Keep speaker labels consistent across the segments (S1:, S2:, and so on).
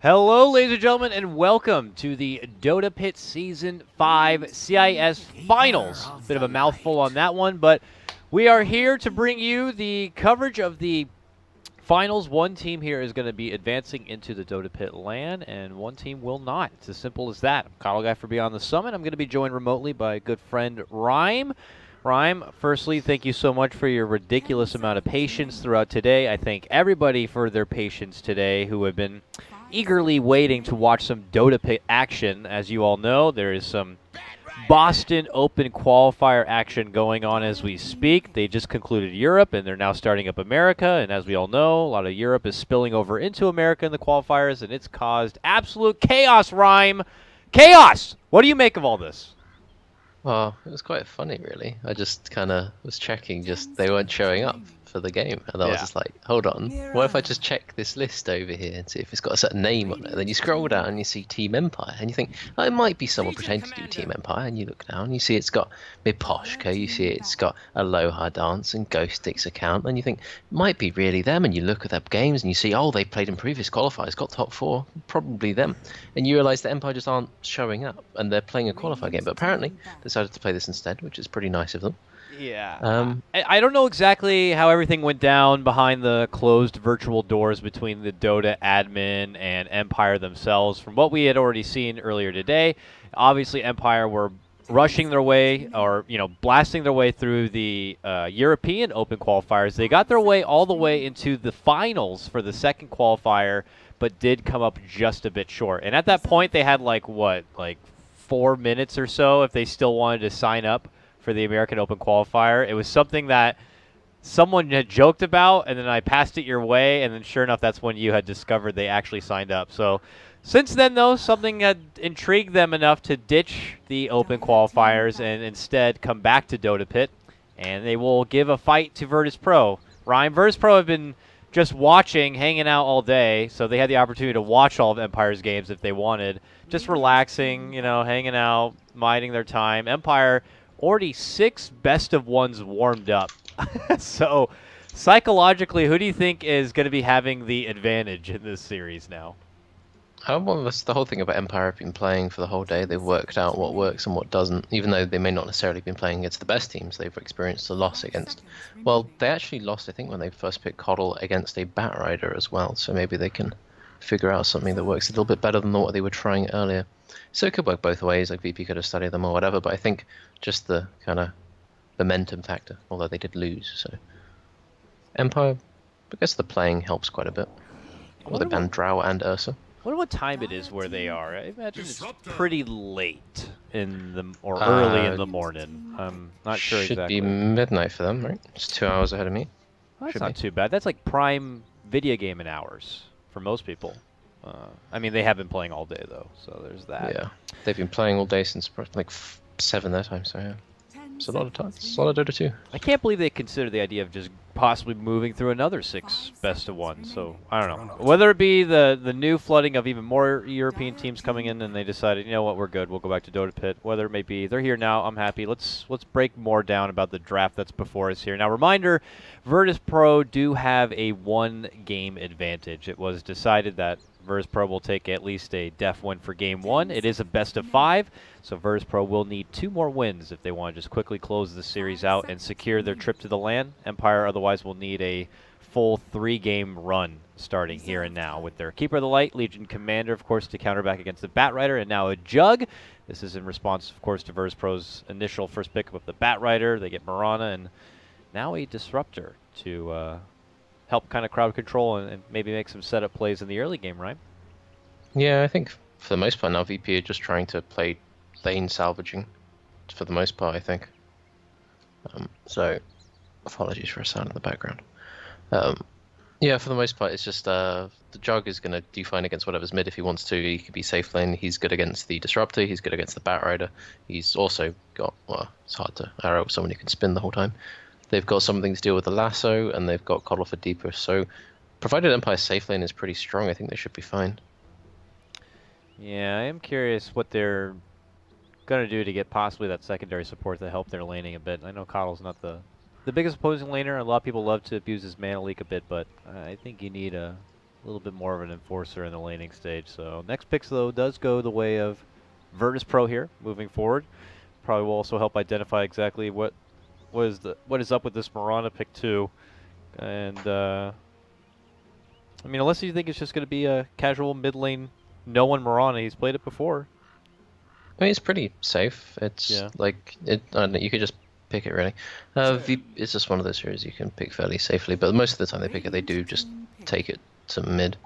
S1: Hello, ladies and gentlemen, and welcome to the Dota Pit Season 5 CIS Finals. Bit of a mouthful on that one, but we are here to bring you the coverage of the finals. One team here is going to be advancing into the Dota Pit LAN, and one team will not. It's as simple as that. I'm Kyle Guy for Beyond the Summit. I'm going to be joined remotely by a good friend, Rhyme. Rhyme, firstly, thank you so much for your ridiculous amount of patience throughout today. I thank everybody for their patience today who have been eagerly waiting to watch some Dota Pit action. As you all know, there is some Boston Open qualifier action going on as we speak. They just concluded Europe, and they're now starting up America. And as we all know, a lot of Europe is spilling over into America in the qualifiers, and it's caused absolute chaos, Rhyme. Chaos! What do you make of all this?
S2: Well, it was quite funny, really. I just kind of was checking, just they weren't showing up for the game, and I was just like, hold on, what if I just check this list over here and see if it's got a certain name on it? And then you scroll down and you see Team Empire, and you think, oh, it might be someone pretending to do Team Empire, and you look down and you see it's got Miposhka, you see it's got Aloha Dance and Ghost Stick's account, and you think, it might be really them, and you look at their games and you see, oh, they played in previous qualifiers, got top 4, probably them. And you realise that Empire just aren't showing up, and they're playing a qualifier game, but apparently decided to play this instead, which is pretty nice of them.
S1: Yeah. I don't know exactly how everything went down behind the closed virtual doors between the Dota admin and Empire themselves. From what we had already seen earlier today, obviously Empire were rushing their way, or blasting their way through the European Open qualifiers. They got their way all the way into the finals for the second qualifier, but did come up just a bit short. And at that point, they had like 4 minutes or so if they still wanted to sign up for the American Open qualifier. It was something that someone had joked about, and then I passed it your way, and then sure enough, that's when you had discovered they actually signed up. So since then, though, something had intrigued them enough to ditch the Open qualifiers and instead come back to Dota Pit, and they will give a fight to Virtus Pro. Ryan, Virtus Pro have been just watching, hanging out all day, so they had the opportunity to watch all of Empire's games if they wanted. Just relaxing, hanging out, biding their time. Empire already 6 best-of-1s warmed up. So, psychologically, who do you think is going to be having the advantage in this series now?
S2: Well, that's the whole thing about Empire have been playing for the whole day. They've worked out what works and what doesn't. Even though they may not necessarily been playing against the best teams, they've experienced a loss against. Well, they actually lost, I think, when they first picked Coddle against a Batrider as well. So maybe they can figure out something that works a little bit better than what they were trying earlier. So it could work both ways, like VP could have studied them or whatever, but I think just the kind of momentum factor, although they did lose, so. Empire, I guess the playing helps quite a bit. Well, they banned Drow and Ursa.
S1: I wonder what time it is where they are. I imagine it's pretty late in the, or early in the morning. I'm not sure exactly.
S2: Should be midnight for them, right? It's 2 hours ahead of me.
S1: Well, that's not too bad. That's like prime video gaming hours for most people. I mean, they have been playing all day, though, so there's that.
S2: Yeah, they've been playing all day since like 7 their time, so yeah. It's a lot of time. It's a lot of Dota 2.
S1: I can't believe they consider the idea of just possibly moving through another 6 best-of-1, so I don't know. Whether it be the new flooding of even more European teams coming in and they decided, you know what, we're good, we'll go back to Dota Pit. Whether it may be they're here now, I'm happy. Let's break more down about the draft that's before us here. Now, reminder, Virtus Pro do have a 1-game advantage. It was decided that Virtus Pro will take at least a def win for Game 1. It is a best-of-5, so Virtus Pro will need 2 more wins if they want to just quickly close the series out and secure their trip to the LAN. Empire otherwise will need a full 3-game run starting here and now with their Keeper of the Light, Legion Commander, of course, to counter back against the Batrider, and now a Jug. This is in response, of course, to Virtus Pro's initial first pick of the Batrider. They get Marana, and now a Disruptor to help kind of crowd control and maybe make some setup plays in the early game, right?
S2: Yeah, I think for the most part now VP are just trying to play lane salvaging for the most part, I think. So, apologies for a sound in the background. Yeah, for the most part, it's just the Jug is going to define against whatever's mid if he wants to. He could be safe lane. He's good against the Disruptor. He's good against the Batrider. He's also got, well, it's hard to arrow someone who can spin the whole time. They've got something to deal with the lasso, and they've got Coddle for deeper. So, provided Empire's safe lane is pretty strong, I think they should be fine.
S1: Yeah, I am curious what they're going to do to get possibly that secondary support to help their laning a bit. I know Coddle's not the biggest opposing laner. A lot of people love to abuse his mana leak a bit, but I think you need a a little bit more of an enforcer in the laning stage. So next picks, though, does go the way of Virtus Pro here, moving forward. Probably will also help identify exactly what is up with this Mirana pick too. And I mean, unless you think it's just going to be a casual mid lane, no one Mirana. He's played it before.
S2: I mean, it's pretty safe. It's like I don't know, you could just pick it really. It's just one of those series you can pick fairly safely, but most of the time they pick it, they do just take it to mid.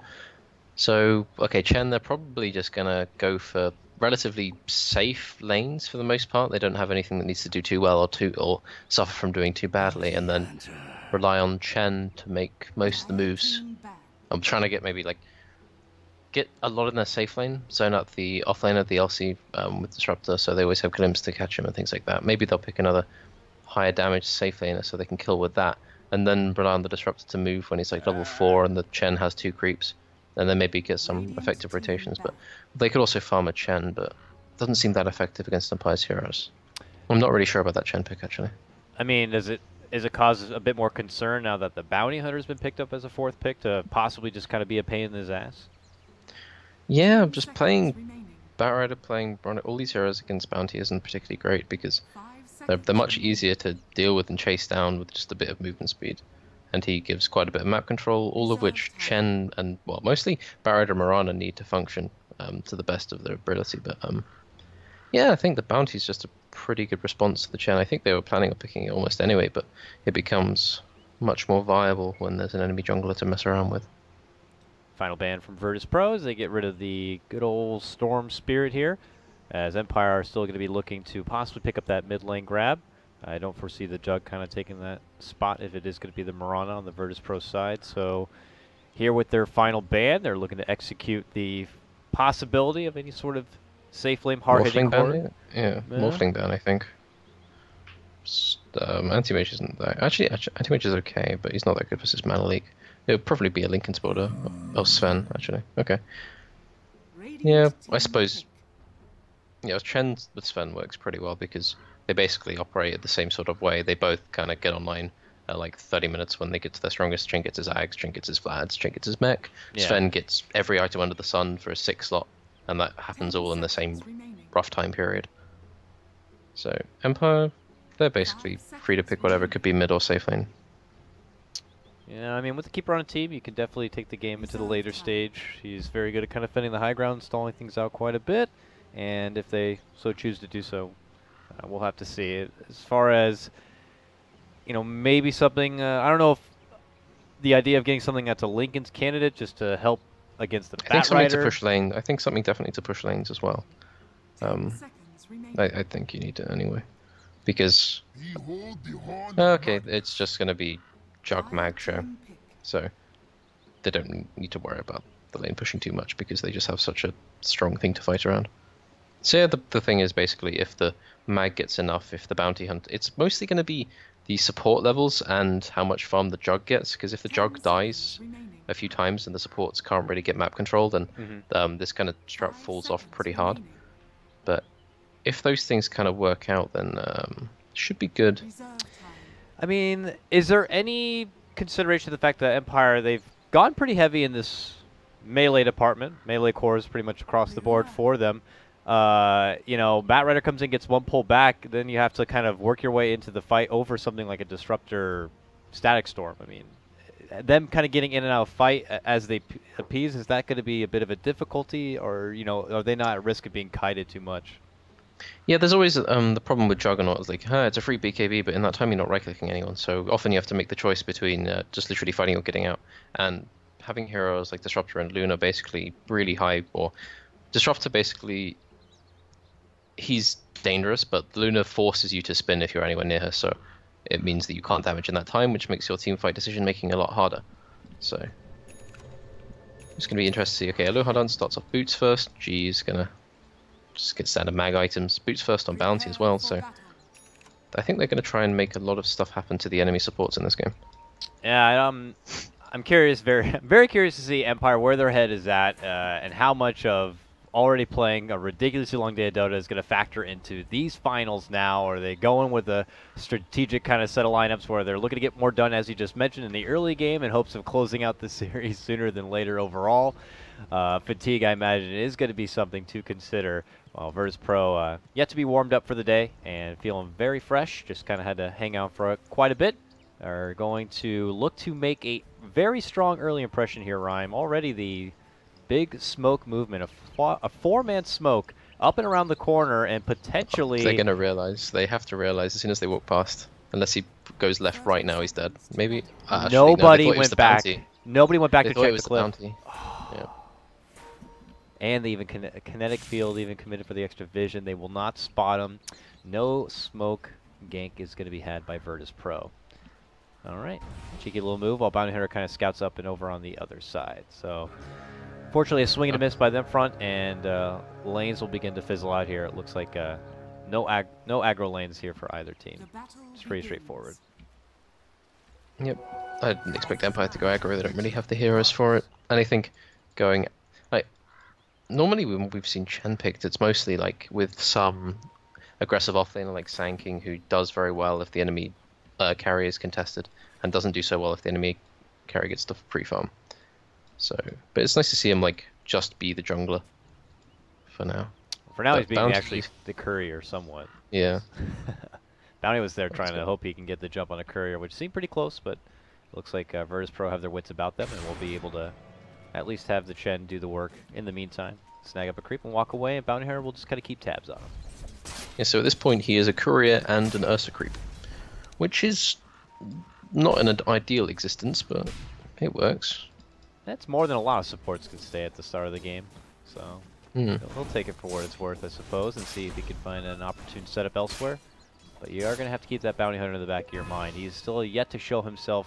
S2: So okay, Chen, they're probably just gonna go for relatively safe lanes for the most part. They don't have anything that needs to do too well or suffer from doing too badly, and then rely on Chen to make most of the moves. I'm trying to get get a lot in their safe lane, zone out the off lane of the LC with Disruptor, so they always have glimpse to catch him and things like that. Maybe they'll pick another higher damage safe laner so they can kill with that, and then rely on the Disruptor to move when he's like level 4 and the Chen has 2 creeps, and then maybe get some effective rotations. But they could also farm a Chen, but it doesn't seem that effective against Empire's heroes. I'm not really sure about that Chen pick, actually.
S1: I mean, does it cause a bit more concern now that the Bounty Hunter's been picked up as a 4th pick to possibly just kind of be a pain in his ass?
S2: Yeah, I'm just playing Batrider, playing all these heroes against Bounty isn't particularly great because they're much easier to deal with and chase down with just a bit of movement speed. And he gives quite a bit of map control, all of which Chen and, well, mostly Batrider and Mirana need to function to the best of their ability. But yeah, I think the Bounty is just a pretty good response to the Chen. I think they were planning on picking it almost anyway, but it becomes much more viable when there's an enemy jungler to mess around with.
S1: Final ban from Virtus Pro as they get rid of the good old Storm Spirit here, as Empire are still going to be looking to possibly pick up that mid lane grab. I don't foresee the Jug kind of taking that spot if it is going to be the Mirana on the Virtus Pro side. So here with their final ban, they're looking to execute the possibility of any sort of safe lane hard-hitting core.
S2: Yeah, Morphling ban, I think. Anti-Mage isn't that... Actually, Anti-Mage is okay, but he's not that good versus Mana Leak. It would probably be a Lincoln Sporter. Oh, Sven, actually. Okay. Yeah, I suppose... Yeah, Chen with Sven works pretty well because they basically operate the same sort of way. They both kind of get online at like 30 minutes when they get to their strongest. Chen gets his Ags, Chen gets his Vlads, Chen gets his mech. Yeah. Sven gets every item under the sun for a 6 slot, and that happens all in the same rough time period. So, Empire, they're basically free to pick whatever. It could be mid or safe lane.
S1: Yeah, I mean, with the Keeper on a team, you can definitely take the game into the later stage. He's very good at kind of defending the high ground, stalling things out quite a bit. And if they so choose to do so, we'll have to see it. As far as, you know, maybe something, I don't know if the idea of getting something that's a Lincoln's candidate just to help against the Batrider.
S2: I think something to push lane. I think something definitely to push lanes as well. I think you need it anyway. Because, okay, it's just going to be Jug Mag show. So they don't need to worry about the lane pushing too much because they just have such a strong thing to fight around. So yeah, the thing is basically if the mag gets enough, if the bounty hunt, it's mostly going to be the support levels and how much farm the Jug gets, because if the Jug dies a few times and the supports can't really get map control, then this kind of strat falls off pretty hard. But if those things kind of work out, then it should be good.
S1: I mean, is there any consideration of the fact that Empire, they've gone pretty heavy in this melee department. Melee core is pretty much across the board for them. You know, Batrider comes in, gets one pull back, then you have to kind of work your way into the fight over something like a Disruptor Static Storm. I mean, them kind of getting in and out of fight as they appease, is that going to be a bit of a difficulty, or, you know, are they not at risk of being kited too much?
S2: Yeah, there's always the problem with Juggernaut is like, it's a free BKB, but in that time you're not right-clicking anyone, so often you have to make the choice between just literally fighting or getting out. And having heroes like Disruptor and Luna basically really high, or Disruptor basically, he's dangerous, but Luna forces you to spin if you're anywhere near her, so it means that you can't damage in that time, which makes your team fight decision making a lot harder. So it's going to be interesting to see. Okay, Aloha Dance starts off Boots first. G's going to just get standard mag items. Boots first on Bounty as well, so I think they're going to try and make a lot of stuff happen to the enemy supports in this game.
S1: Yeah, I'm curious, very curious to see Empire where their head is at, and how much of already playing a ridiculously long day of Dota is going to factor into these finals now? Are they going with a strategic kind of set of lineups where they're looking to get more done, as you just mentioned, in the early game in hopes of closing out the series sooner than later overall? Fatigue, I imagine, is going to be something to consider. Well, Virtus Pro yet to be warmed up for the day and feeling very fresh. Just kind of had to hang out for quite a bit. Are going to look to make a very strong early impression here, Rhyme. Already the big smoke movement, a four-man smoke up and around the corner, and potentially...
S2: They're going to realize. They have to realize as soon as they walk past. Unless he goes left right now, he's dead. Maybe...
S1: Nobody
S2: no,
S1: went back. Nobody went back
S2: they
S1: to check
S2: it was
S1: the cliff.
S2: bounty. Yeah.
S1: And they even kinetic field even committed for the extra vision. They will not spot him. No smoke gank is going to be had by Virtus Pro. All right, cheeky little move while Bounty Hunter kind of scouts up and over on the other side. So, fortunately, a swing and a miss by them front, and lanes will begin to fizzle out here. It looks like no aggro lanes here for either team. It's pretty straightforward.
S2: Yep, I didn't expect Empire to go aggro. They don't really have the heroes for it. And I think going like normally when we've seen Chen picked, it's mostly like with some aggressive offlaner like Sanking, who does very well if the enemy carry is contested, and doesn't do so well if the enemy carry gets the pre-farm. So, but it's nice to see him like just be the jungler for now.
S1: For now,
S2: but
S1: he's being actually the courier somewhat.
S2: Yeah.
S1: Bounty was there trying to hope he can get the jump on a courier, which seemed pretty close, but it looks like Virtus Pro have their wits about them, and will be able to at least have the Chen do the work in the meantime. Snag up a creep and walk away, and Bounty Hunter will just kind of keep tabs on him.
S2: Yeah, so at this point he is a courier and an Ursa creep, which is not an ideal existence, but it works.
S1: That's more than a lot of supports can stay at the start of the game, so he'll take it for what it's worth, I suppose, and see if he can find an opportune setup elsewhere. But you are going to have to keep that Bounty Hunter in the back of your mind. He's still yet to show himself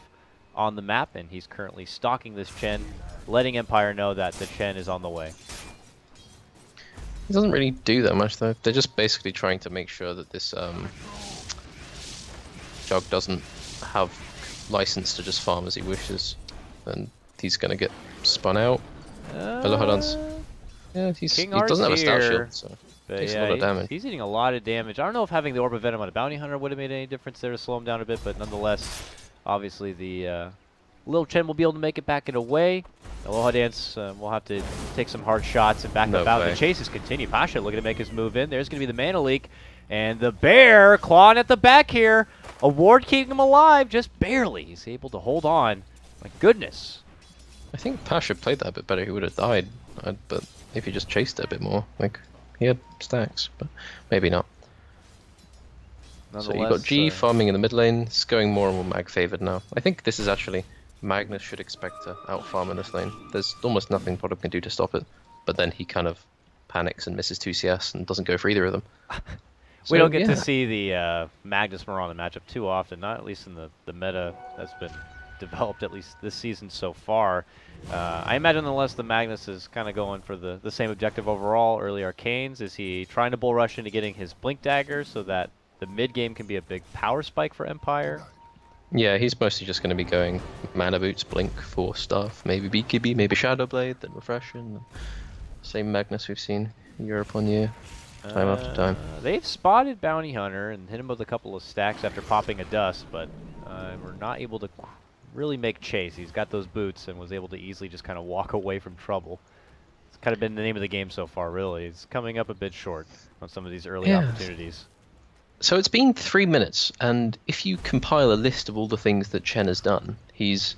S1: on the map, and he's currently stalking this Chen, letting Empire know that the Chen is on the way.
S2: He doesn't really do that much, though. They're just basically trying to make sure that this Jug doesn't have license to just farm as he wishes, and he's going to get spun out. Hello, Hadans. Yeah, he doesn't have a stout shield, so takes a lot of damage.
S1: He's eating a lot of damage. I don't know if having the Orb of Venom on a Bounty Hunter would have made any difference there to slow him down a bit, but nonetheless, obviously the little Chen will be able to make it back and away. Aloha Dance will have to take some hard shots and back up out. The chases continue. Pasha looking to make his move in. There's going to be the mana leak, and the bear clawing at the back here. A ward keeping him alive, just barely. He's able to hold on. My goodness.
S2: I think Pasha played that a bit better. He would have died, but if he just chased it a bit more, like he had stacks, but maybe not. So you've got G farming in the mid lane. It's going more and more mag favored now. I think this is actually Magnus should expect to out farm in this lane. There's almost nothing Product can do to stop it, but then he kind of panics and misses 2 CS and doesn't go for either of them. So,
S1: we don't get to see the Magnus Mirana matchup too often, not at least in the meta that's been developed at least this season so far. I imagine unless the Magnus is kind of going for the same objective overall, early arcanes, is he trying to bull rush into getting his Blink Dagger so that the mid game can be a big power spike for Empire?
S2: Yeah, he's mostly just going to be going Mana Boots, Blink, Force stuff, maybe BKB, maybe Shadow Blade, then Refreshing. Same Magnus we've seen year upon year, time after time.
S1: They've spotted Bounty Hunter and hit him with a couple of stacks after popping a dust, but we're not able to really make chase. He's got those boots and was able to easily just kind of walk away from trouble. It's kind of been the name of the game so far, really. It's coming up a bit short on some of these early opportunities.
S2: So it's been 3 minutes, and if you compile a list of all the things that Chen has done, he's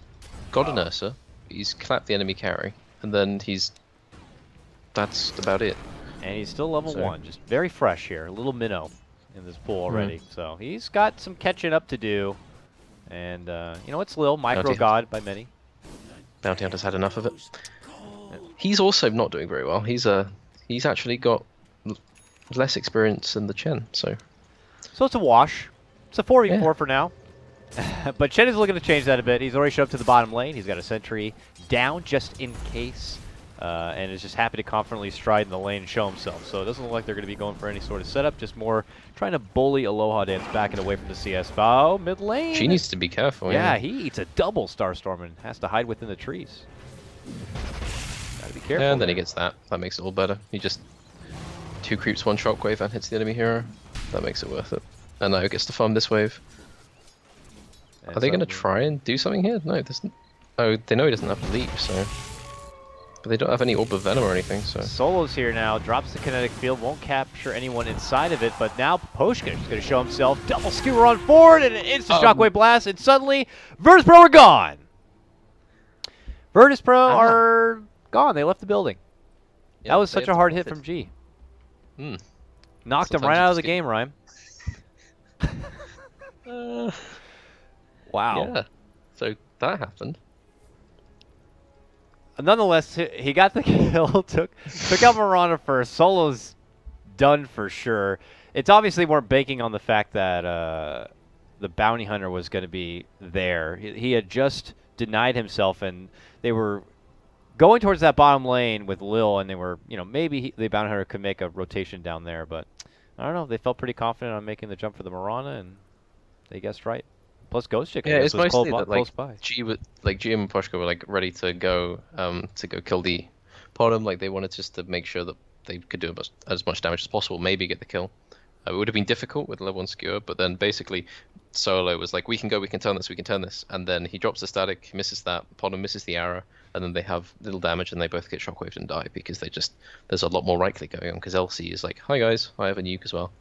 S2: got an Ursa, he's clapped the enemy carry, and then that's about it. And
S1: he's still level 1, just very fresh here, a little minnow in this pool already. So he's got some catching up to do, and you know, it's Lil, micro god by many.
S2: Bounty Hunter's had enough of it. He's also not doing very well. He's actually got less experience than the Chen, so
S1: it's a wash. It's a 4v4 for now. But Chen is looking to change that a bit. He's already showed up to the bottom lane. He's got a sentry down just in case. And is just happy to confidently stride in the lane and show himself. So it doesn't look like they're going to be going for any sort of setup. Just more trying to bully Aloha Dance backing away from the CS. Oh, mid lane.
S2: She needs to be careful.
S1: Yeah, he eats a double Starstorm and has to hide within the trees. Gotta be Careful.
S2: Yeah, and then
S1: there.
S2: he gets that. That makes it all better. He just 2 creeps, 1 shockwave, and hits the enemy hero. That makes it worth it. And now he gets to farm this wave.
S1: And
S2: Are they going to
S1: suddenly-
S2: try and do something here? No, there's. Oh, they know he doesn't have leap, so. But they don't have any Orb of Venom or anything, so.
S1: Solo's here now, drops the kinetic field, won't capture anyone inside of it, but now Poshka is going to show himself. Double skewer on forward and an instant shockwave blast, and suddenly Virtus Pro are gone. Virtus Pro are gone. They left the building.
S2: Yeah,
S1: that was
S2: they
S1: such
S2: have
S1: a
S2: to
S1: hard
S2: forfeit.
S1: hit from G.
S2: Hmm.
S1: Knocked him
S2: Sometimes
S1: right
S2: you
S1: out of
S2: just
S1: the
S2: get-
S1: game, Rhyme. Wow.
S2: Yeah. So that happened.
S1: Nonetheless, he got the kill, took out Mirana first. Solo's done for sure. It's obviously more banking on the fact that the bounty hunter was going to be there. He had just denied himself, and they were going towards that bottom lane with Lil, and they were, maybe the bounty hunter could make a rotation down there, but I don't know. They felt pretty confident on making the jump for the Mirana, and they guessed right. Plus Ghost Chick, I guess,
S2: It's
S1: was
S2: mostly
S1: close
S2: that like
S1: by.
S2: G and Poshka were like ready to go kill the bottom. Like they wanted just to make sure that they could do as much damage as possible, maybe get the kill. It would have been difficult with level 1 skewer, but then basically Solo was like, we can turn this, and then he drops the static, he misses that, Bottom misses the arrow, and then they have little damage and they both get shockwaved and die because there's a lot more right click going on because LC is like, hi guys, I have a nuke as well.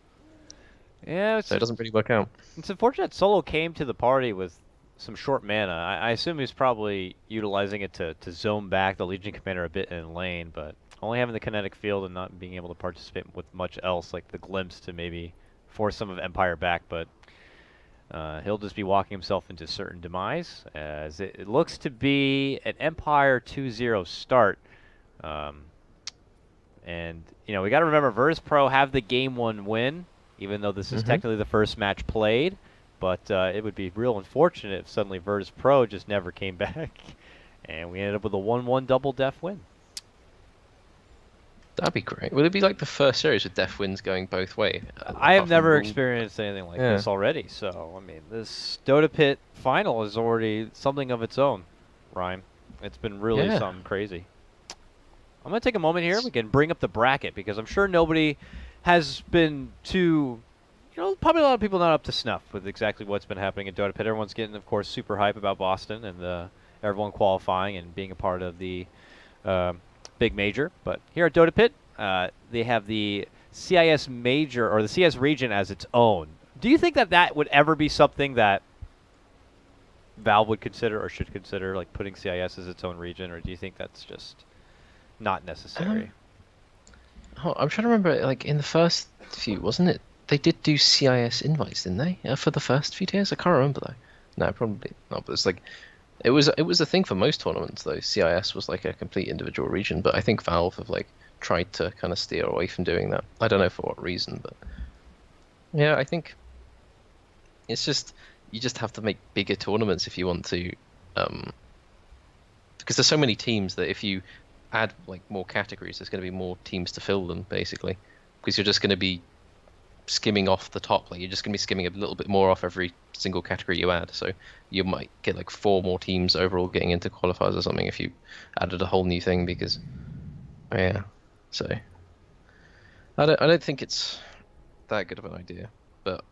S1: Yeah,
S2: So it doesn't really work out.
S1: it's unfortunate Solo came to the party with some short mana. I assume he's probably utilizing it to zone back the Legion Commander a bit in lane, but only having the kinetic field and not being able to participate with much else, like the glimpse to maybe force some of Empire back, but he'll just be walking himself into certain demise, as it looks to be an Empire 2-0 start. And, we got to remember, Virtus Pro have the Game 1 win, even though this is technically the first match played. But it would be real unfortunate if suddenly Virtus Pro just never came back, and we ended up with a 1-1 double def win.
S2: That'd be great. Would it be like the first series with def wins going both way?
S1: I have never experienced anything like this already, so, I mean, this Dota Pit final is already something of its own, Rhyme. It's been really something crazy. I'm going to take a moment here. We can bring up the bracket, because I'm sure nobody has been too... probably a lot of people not up to snuff with exactly what's been happening at Dota Pit. Everyone's getting, of course, super hype about Boston and everyone qualifying and being a part of the big major. But here at Dota Pit, they have the CIS major, or the CIS region, as its own. Do you think that would ever be something that Valve would consider or should consider, like putting CIS as its own region, or do you think that's just not necessary?
S2: I'm trying to remember, like in the first few, wasn't it? They did do CIS invites, didn't they? For the first few tiers, I can't remember though. No, probably not. But it's like, it was a thing for most tournaments though. CIS was like a complete individual region, but I think Valve have like tried to kind of steer away from doing that. I don't know for what reason, but yeah, I think it's just you just have to make bigger tournaments if you want to, because there's so many teams that if you add like more categories, there's going to be more teams to fill them basically, because you're just going to be skimming off the top. Like you're just going to be skimming a little bit more off every single category you add. So you might get like 4 more teams overall getting into qualifiers or something if you added a whole new thing. Because so I don't think it's that good of an idea. But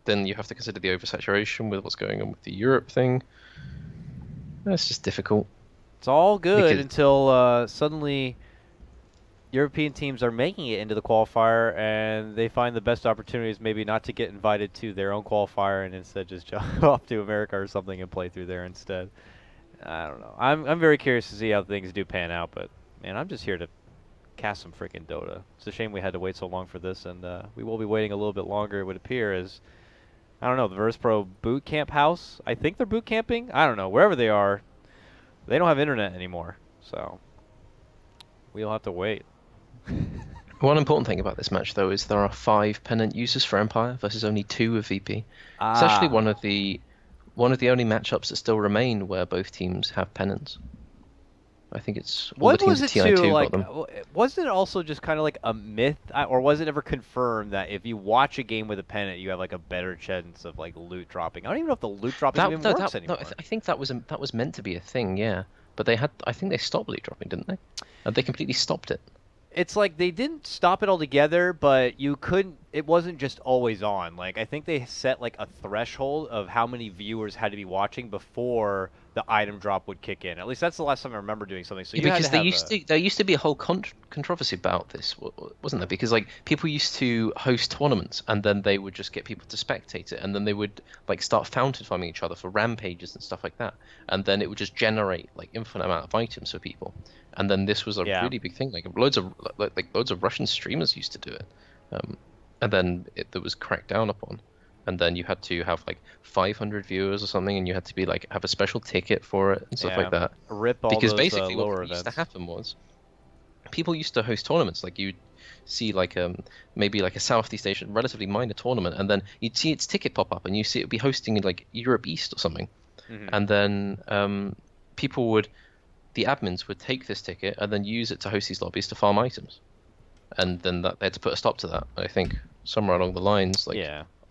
S2: then you have to consider the oversaturation with what's going on with the Europe thing. That's just difficult.
S1: It's all good until suddenly European teams are making it into the qualifier, and they find the best opportunities maybe not to get invited to their own qualifier and instead just jump off to America or something and play through there instead. I don't know. I'm very curious to see how things do pan out, but man, I'm just here to cast some freaking Dota. It's a shame we had to wait so long for this, and we will be waiting a little bit longer, it would appear, as I don't know, the Virtus Pro boot camp house. I think they're boot camping. I don't know. Wherever they are, they don't have internet anymore, so we'll have to wait.
S2: One important thing about this match, though, is there are 5 pennant users for Empire versus only 2 of VP. It's actually one of the only matchups that still remain where both teams have pennants. I think it's all
S1: What
S2: the teams
S1: was it
S2: at TI2
S1: too?
S2: got
S1: Like,
S2: them.
S1: wasn't it also just kind of like a myth, or was it ever confirmed that if you watch a game with a pennant, you have like a better chance of like loot dropping? I don't even know if the loot dropping even works anymore.
S2: I think that was meant to be a thing, yeah. but they had. I think they stopped loot dropping, didn't they? And they completely stopped it.
S1: It's like they didn't stop it altogether, but you couldn't. It wasn't just always on. Like I think they set like a threshold of how many viewers had to be watching before the item drop would kick in. At least that's the last time I remember doing something. So you
S2: because
S1: had to have
S2: there used to be a whole controversy about this, wasn't there? Because like people used to host tournaments, and then they would just get people to spectate it, and then they would like start fountain farming each other for rampages and stuff like that, and then it would just generate like infinite amount of items for people. And then this was a really big thing. Like loads of Russian streamers used to do it, and then it was cracked down upon. And then you had to have like 500 viewers or something, and you had to be like have a special ticket for it and stuff like that.
S1: Rip all
S2: because
S1: those,
S2: basically
S1: lower
S2: what used
S1: events.
S2: to happen was people used to host tournaments. Like you'd see like maybe like a Southeast Asian relatively minor tournament, and then you'd see its ticket pop up, and you see it would be hosting in like Europe East or something, and then the admins would take this ticket and then use it to host these lobbies to farm items, and then they had to put a stop to that. I think somewhere along the lines, like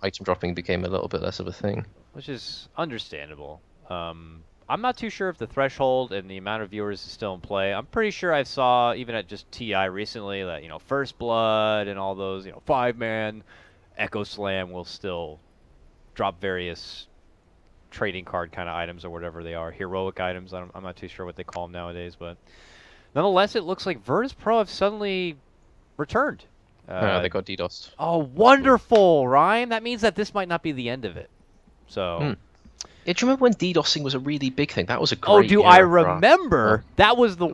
S2: item dropping became a little bit less of a thing,
S1: which is understandable. I'm not too sure if the threshold and the amount of viewers is still in play. I'm pretty sure I saw even at just TI recently that First Blood and all those 5-man Echo Slam will still drop various trading card kind of items or whatever they are, heroic items. I'm not too sure what they call them nowadays, but nonetheless, it looks like Virtus Pro have suddenly returned.
S2: They got DDoSed.
S1: Oh, wonderful, Ryan! That means that this might not be the end of it. So.
S2: Yeah, do you remember when DDoSing was a really big thing? That was a great.
S1: Oh, do
S2: era
S1: I remember? That was the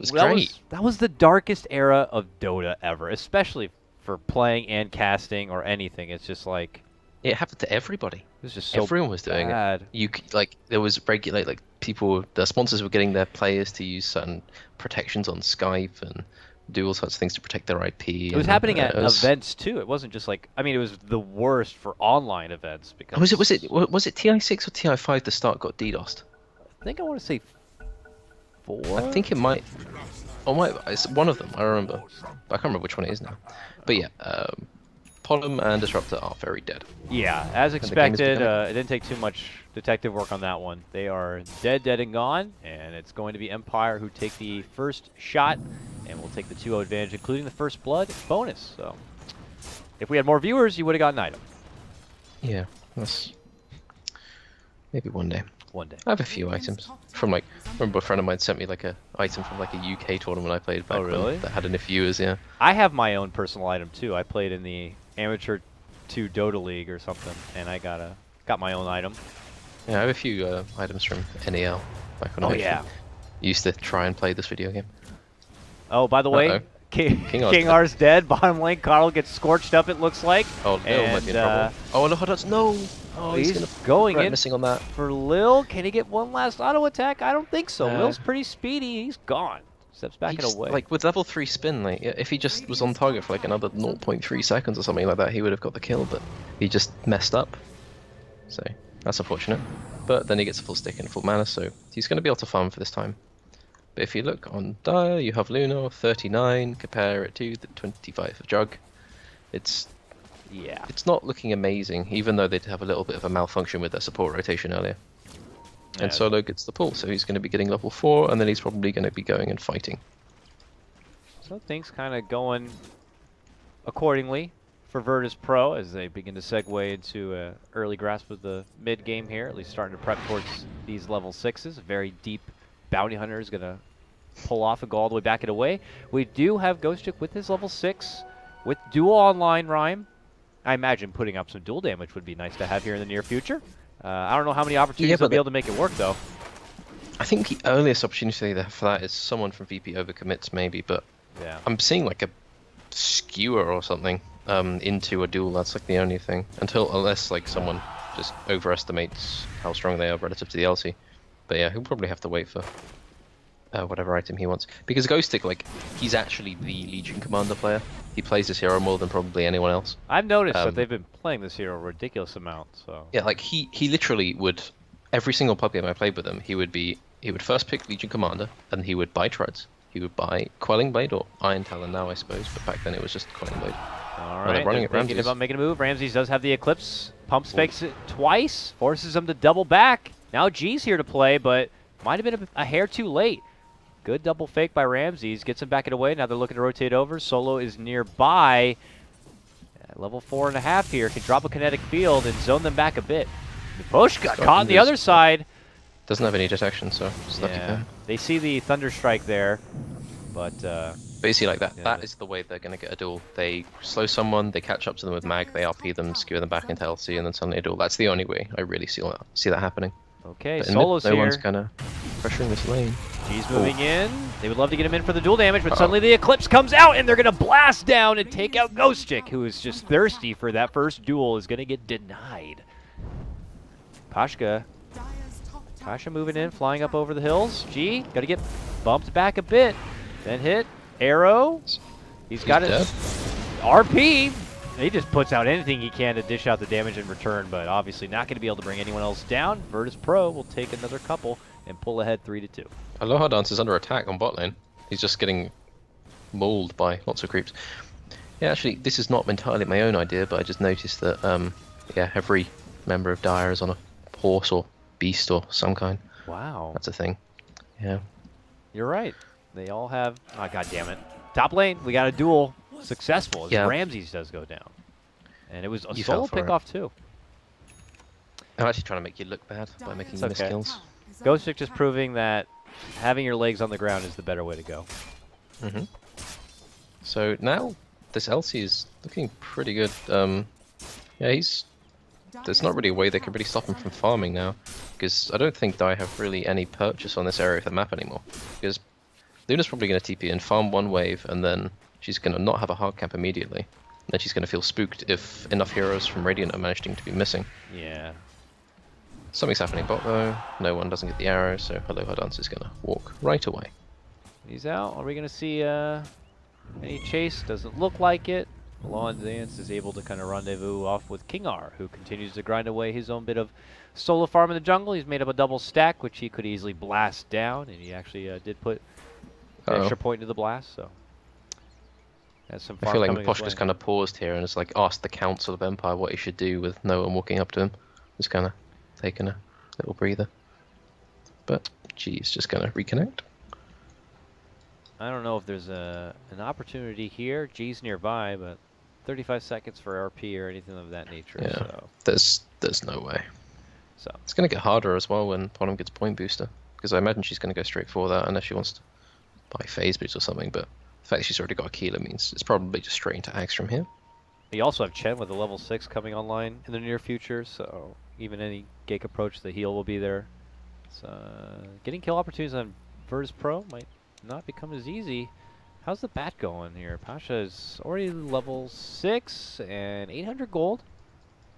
S2: that
S1: was the darkest era of Dota ever, especially for playing and casting or anything. It's just like.
S2: It happened to everybody.
S1: It was just so
S2: everyone was doing
S1: bad.
S2: it. There was the sponsors were getting their players to use certain protections on Skype and do all sorts of things to protect their IP.
S1: It was happening at events too. It wasn't just like it was the worst for online events because.
S2: Was it TI6 or TI5 the start got DDoSed?
S1: I think I want to say 4.
S2: I think it might. It's one of them. I remember. But I can't remember which one it is now. But yeah. Polym and Disruptor are very dead.
S1: Yeah, as expected. It didn't take too much detective work on that one. They are dead and gone, and it's going to be Empire who take the first shot, and will take the 2-0 advantage, including the first blood bonus. So, if we had more viewers, you would have gotten an item.
S2: Yeah, that's maybe one day.
S1: One day.
S2: I have a few items from I remember a friend of mine sent me like a item from like a UK tournament I played back then that had enough viewers. Yeah.
S1: I have my own personal item too. I played in the Amateur 2 Dota League or something, and I got my own item.
S2: Yeah, I have a few items from NEL back when I used to try and play this video game.
S1: Oh, by the way, King R's dead. Bottom lane, Carl gets scorched up, it looks like.
S2: Oh, Lil might be in trouble. Oh, no, hold on. No!
S1: Oh, he's going in
S2: missing on that.
S1: For Lil. Can he get one last auto attack? I don't think so. Lil's pretty speedy. He's gone. Steps back and away.
S2: Like with level 3 spin, like if he just was on target for like another 0.3 seconds or something like that, he would have got the kill, but he just messed up. So that's unfortunate. But then he gets a full stick and full mana, so he's going to be able to farm for this time. But if you look on Dire, you have Luno, 39, compare it to the 25 of Jug. It's not looking amazing, even though they have a little bit of a malfunction with their support rotation earlier. And Solo gets the pull, so he's going to be getting level 4, and then he's probably going to be going and fighting.
S1: So things kind of going accordingly for Virtus Pro as they begin to segue into an early grasp of the mid game here, at least starting to prep towards these level 6s. A very deep bounty hunter is going to pull off and go all the way back and away. We do have Ghost Chick with his level 6 with dual online Rhyme. I imagine putting up some dual damage would be nice to have here in the near future. I don't know how many opportunities they'll be able to make it work, though.
S2: I think the earliest opportunity for that is someone from VP overcommits, maybe, but I'm seeing like a skewer or something into a duel. That's like the only thing. Unless like someone just overestimates how strong they are relative to the LC. But yeah, he'll probably have to wait for whatever item he wants. Because Ghostic, like, he's actually the Legion Commander player. He plays this hero more than probably anyone else.
S1: I've noticed that they've been playing this hero a ridiculous amount. So
S2: yeah, like he literally would, every single pub game I played with him, he would first pick Legion Commander, and he would buy Treads. He would buy Quelling Blade, or Iron Talon now, I suppose, but back then it was just Quelling Blade.
S1: All right, thinking about making a move. Ramses does have the Eclipse. Pumps fakes it twice, forces him to double back. Now G's here to play, but might have been a hair too late. Good double fake by Ramses. Gets him back it away. Now they're looking to rotate over. Solo is nearby. At level 4.5 here. Can drop a kinetic field and zone them back a bit. Push got caught on the other side.
S2: Doesn't have any detection, so it's lucky for him.
S1: They see the Thunder Strike there, but
S2: you see, like that. That is the way they're going to get a duel. They slow someone, they catch up to them with mag, they RP them, skewer them back into LC, and then suddenly a duel. That's the only way I really see that happening.
S1: Okay, Solo's here.
S2: No one's kind of pressuring this lane.
S1: G's moving in. They would love to get him in for the duel damage, but suddenly the Eclipse comes out, and they're going to blast down and take out Ghostic, who is just thirsty for that first duel, is going to get denied. Pasha moving in, flying up over the hills. G, got to get bumped back a bit. Then hit. Arrow. He's got it. RP. He just puts out anything he can to dish out the damage in return, but obviously not going to be able to bring anyone else down. Virtus Pro will take another couple and pull ahead 3-2.
S2: Aloha Dance is under attack on bot lane. He's just getting mauled by lots of creeps. Yeah, actually, this is not entirely my own idea, but I just noticed that yeah, every member of Dire is on a horse or beast or some kind.
S1: Wow.
S2: That's a thing. Yeah.
S1: You're right. They all have... Oh, God damn it. Top lane, we got a duel. Successful as Ramses does go down. And it was a solo pickoff, too.
S2: I'm actually trying to make you look bad by making you miss kills.
S1: Ghostic just proving that having your legs on the ground is the better way to go.
S2: So now this LC is looking pretty good. Yeah, there's not really a way they can really stop him from farming now, because I don't think Dai have really any purchase on this area of the map anymore. Because Luna's probably going to TP and farm one wave, and then she's going to not have a hard camp immediately. And then she's going to feel spooked if enough heroes from Radiant are managing to be missing.
S1: Yeah.
S2: Something's happening bot though. No one doesn't get the arrow, so Aloha Dance is going to walk right away.
S1: He's out. Are we going to see any chase? Doesn't look like it. Lawn Dance is able to kind of rendezvous off with Kingar, who continues to grind away his own bit of solo farm in the jungle. He's made up a double stack, which he could easily blast down, and he actually did put an extra point into the blast. So has some farm.
S2: I feel like Posh just kind of paused here and it's like asked the Council of Empire what he should do with no one walking up to him. Just kind of taking a little breather. But G's just going to reconnect.
S1: I don't know if there's an opportunity here. G's nearby, but 35 seconds for RP or anything of that nature.
S2: Yeah,
S1: so.
S2: there's no way.
S1: So
S2: it's going to get harder as well when Bottom gets point booster, because I imagine she's going to go straight for that unless she wants to buy phase boost or something. But the fact that she's already got a Keeler means it's probably just straight into Axe from here.
S1: You also have Chen with a level 6 coming online in the near future, so even any Gake approach, the heal will be there. So getting kill opportunities on Virtus Pro might not become as easy. How's the bat going here? Pasha is already level 6 and 800 gold.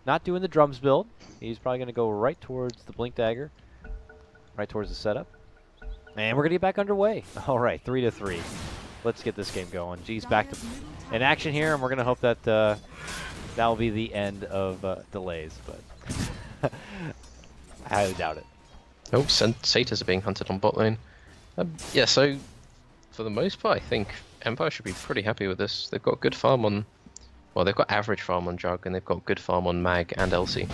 S1: Not doing the drums build. He's probably going to go right towards the Blink Dagger. Right towards the setup. And we're going to get back underway. All right, 3-3. Let's get this game going. G's back to in action here, and we're going to hope that that will be the end of delays. But I highly doubt it.
S2: Oh, Satyrs are being hunted on bot lane. Yeah, so for the most part, I think Empire should be pretty happy with this. They've got good farm on, well, they've got average farm on Jug, and they've got good farm on Mag and LC.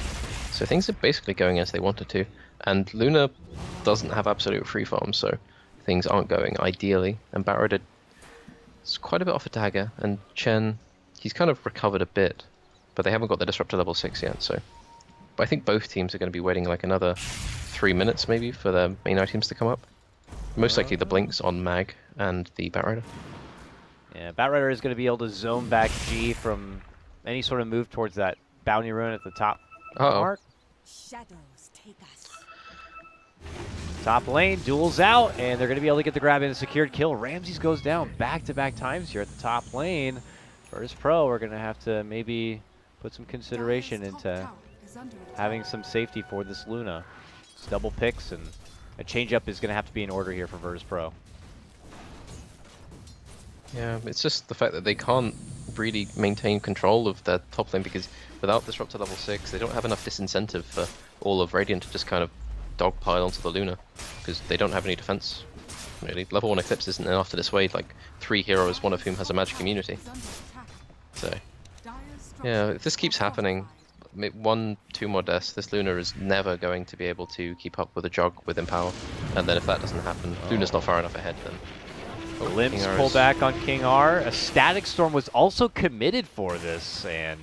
S2: So things are basically going as they wanted to. And Luna doesn't have absolute free farm, so things aren't going ideally. And Barrett is quite a bit off a dagger, and Chen, he's kind of recovered a bit, but they haven't got the Disruptor level 6 yet, so. But I think both teams are going to be waiting like another 3 minutes maybe for their main items to come up. Most likely the Blinks on Mag and the Batrider.
S1: Yeah, Batrider is going to be able to zone back G from any sort of move towards that bounty rune at the top mark.
S3: Shadows take us.
S1: Top lane, duels out, and they're going to be able to get the grab in a secured kill. Ramses goes down back-to-back times here at the top lane. Virtus Pro, we're going to have to maybe put some consideration into having some safety for this Luna. It's double picks, and a change-up is going to have to be in order here for Virtus Pro.
S2: Yeah, it's just the fact that they can't really maintain control of their top lane, because without Disruptor level 6, they don't have enough disincentive for all of Radiant to just kind of dogpile onto the Luna, because they don't have any defense. Really, level 1 Eclipse isn't enough to dissuade like 3 heroes, one of whom has a magic immunity. So, yeah, if this keeps happening, 1-2 more deaths, this Luna is never going to be able to keep up with a Jog with Empower, And then if that doesn't happen, Luna's not far enough ahead, then... Oh,
S1: Limps
S2: King R
S1: pull
S2: is-
S1: back on King R. A Static Storm was also committed for this, and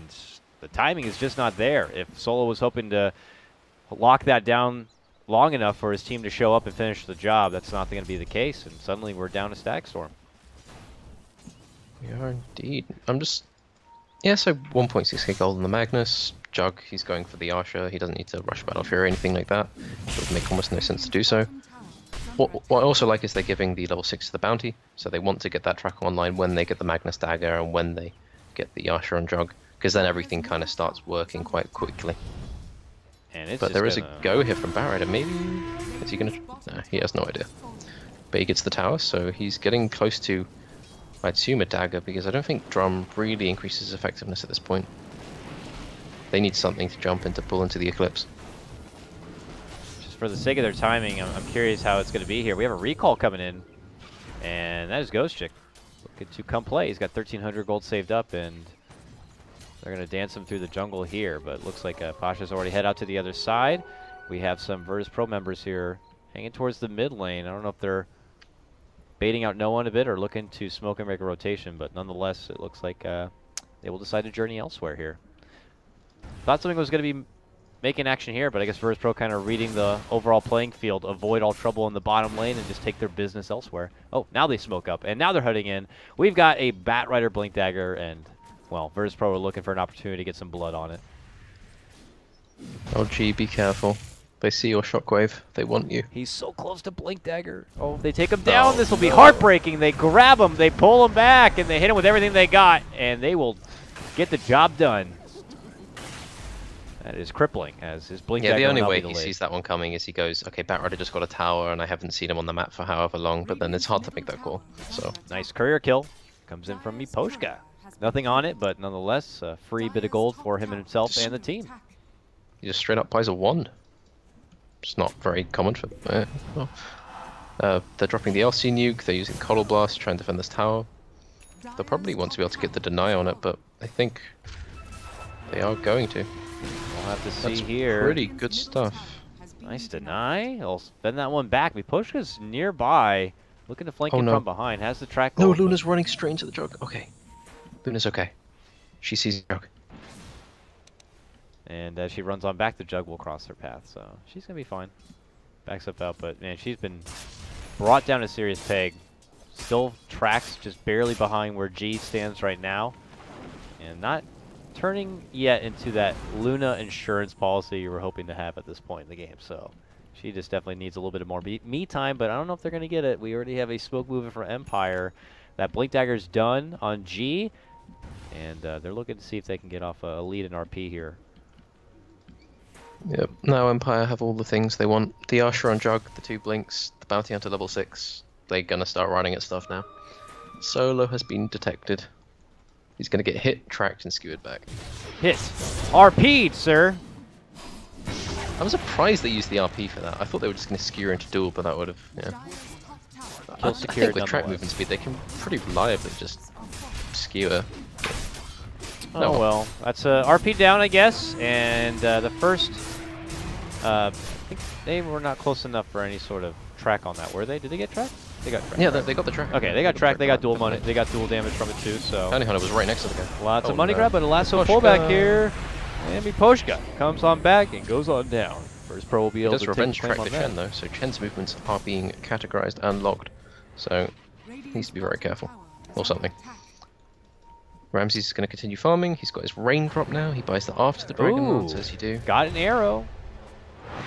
S1: the timing is just not there. If Solo was hoping to lock that down long enough for his team to show up and finish the job, that's not going to be the case, and suddenly we're down to Static Storm.
S2: We are indeed. I'm just... Yeah, so 1.6k gold on the Magnus. Jug, he's going for the Archer. He doesn't need to rush Battlefield or anything like that. It would make almost no sense to do so. What I also like is they're giving the level 6 to the Bounty, so they want to get that track online when they get the Magnus Dagger and when they get the Archer on Jug, because then everything kind of starts working quite quickly.
S1: And it's
S2: But there is
S1: gonna...
S2: a go here from Barrett, maybe... Is he going to... No, he has no idea. But he gets the tower, so he's getting close to, I'd assume, a dagger, because I don't think Drum really increases effectiveness at this point. They need something to jump in to pull into the Eclipse.
S1: Just for the sake of their timing, I'm curious how it's going to be here. We have a recall coming in, and that is Ghost Chick looking to come play. He's got 1,300 gold saved up, and they're going to dance him through the jungle here. But it looks like Pasha's already head out to the other side. We have some Virtus Pro members here hanging towards the mid lane. I don't know if they're baiting out no one a bit or looking to smoke and make a rotation, but nonetheless, it looks like they will decide to journey elsewhere here. Thought something was going to be making action here, but I guess Virtus Pro kind of reading the overall playing field, avoid all trouble in the bottom lane and just take their business elsewhere. Oh, now they smoke up, and now they're heading in. We've got a Bat Rider Blink Dagger, and, well, Virtus Pro are looking for an opportunity to get some blood on it.
S2: Oh gee, be careful. They see your Shockwave, they want you.
S1: He's so close to Blink Dagger. Oh, they take him down.
S2: Oh,
S1: This will be
S2: no.
S1: heartbreaking. They grab him, they pull him back, and they hit him with everything they got, and they will get the job done. That is crippling, as his Blink Dagger
S2: Yeah, the only
S1: will not
S2: way
S1: be
S2: he
S1: delayed.
S2: sees that one coming is he goes, okay, Batrider just got a tower and I haven't seen him on the map for however long, but then it's hard to make that call. So
S1: Nice courier kill. Comes in from Miposhka. Nothing on it, but nonetheless, a free bit of gold for him and himself and the team.
S2: he just straight up buys a wand. It's not very common for them. They're dropping the LC nuke, they're using Coddle Blast to try and defend this tower. They'll probably want to be able to get the deny on it, but I think they are going to.
S1: We'll have to see
S2: That's
S1: here.
S2: pretty good stuff.
S1: Nice deny. He'll spend that one back. Miposhka's nearby, looking to flank
S2: Oh,
S1: him
S2: no.
S1: from behind. Has the track
S2: No,
S1: gold.
S2: Luna's running straight into the jug. Okay. Luna's okay. She sees the jug.
S1: And as she runs on back, the jug will cross her path, so she's going to be fine. Backs up out, but man, she's been brought down a serious peg. Still tracks just barely behind where G stands right now. And not turning yet into that Luna insurance policy you were hoping to have at this point in the game. So she just definitely needs a little bit of more me time, but I don't know if they're going to get it. We already have a smoke movement for Empire. That Blink Dagger's done on G, and they're looking to see if they can get off a lead in RP here.
S2: Yep. Now Empire have all the things they want. The Archer on jug, the 2 blinks, the bounty hunter level 6. They're gonna start running at stuff now. Solo has been detected. He's gonna get hit, tracked, and skewered back.
S1: Hit. RP'd, sir.
S2: I was surprised they used the RP for that. I thought they were just gonna skewer into duel, but that would have, yeah.
S1: Kill
S2: I
S1: secured
S2: think with track
S1: nonetheless.
S2: movement speed, they can pretty reliably just skewer.
S1: Oh
S2: No.
S1: well, that's RP down, I guess, and the first, I think they were not close enough for any sort of track on that, were they? Did they get track? They got track.
S2: Yeah,
S1: right?
S2: they got the track.
S1: Okay, they got track. They got dual money.
S2: definitely.
S1: They got dual damage from it too. So
S2: Bounty hunter was right next to the guy.
S1: lots
S2: Oh,
S1: of money
S2: no.
S1: grab, but a lasso
S2: Miposhka.
S1: pullback here, and Miposhka comes on back and goes on down. First pro will be
S2: He
S1: able
S2: does
S1: to
S2: revenge
S1: take claim
S2: track
S1: on
S2: the Chen
S1: that.
S2: though, so Chen's movements are being categorized and logged. So needs to be very careful. Or something. Ramsey's going to continue farming. He's got his raindrop now. He buys the after the Dragon
S1: Ooh.
S2: Lance, as you do.
S1: Got an arrow.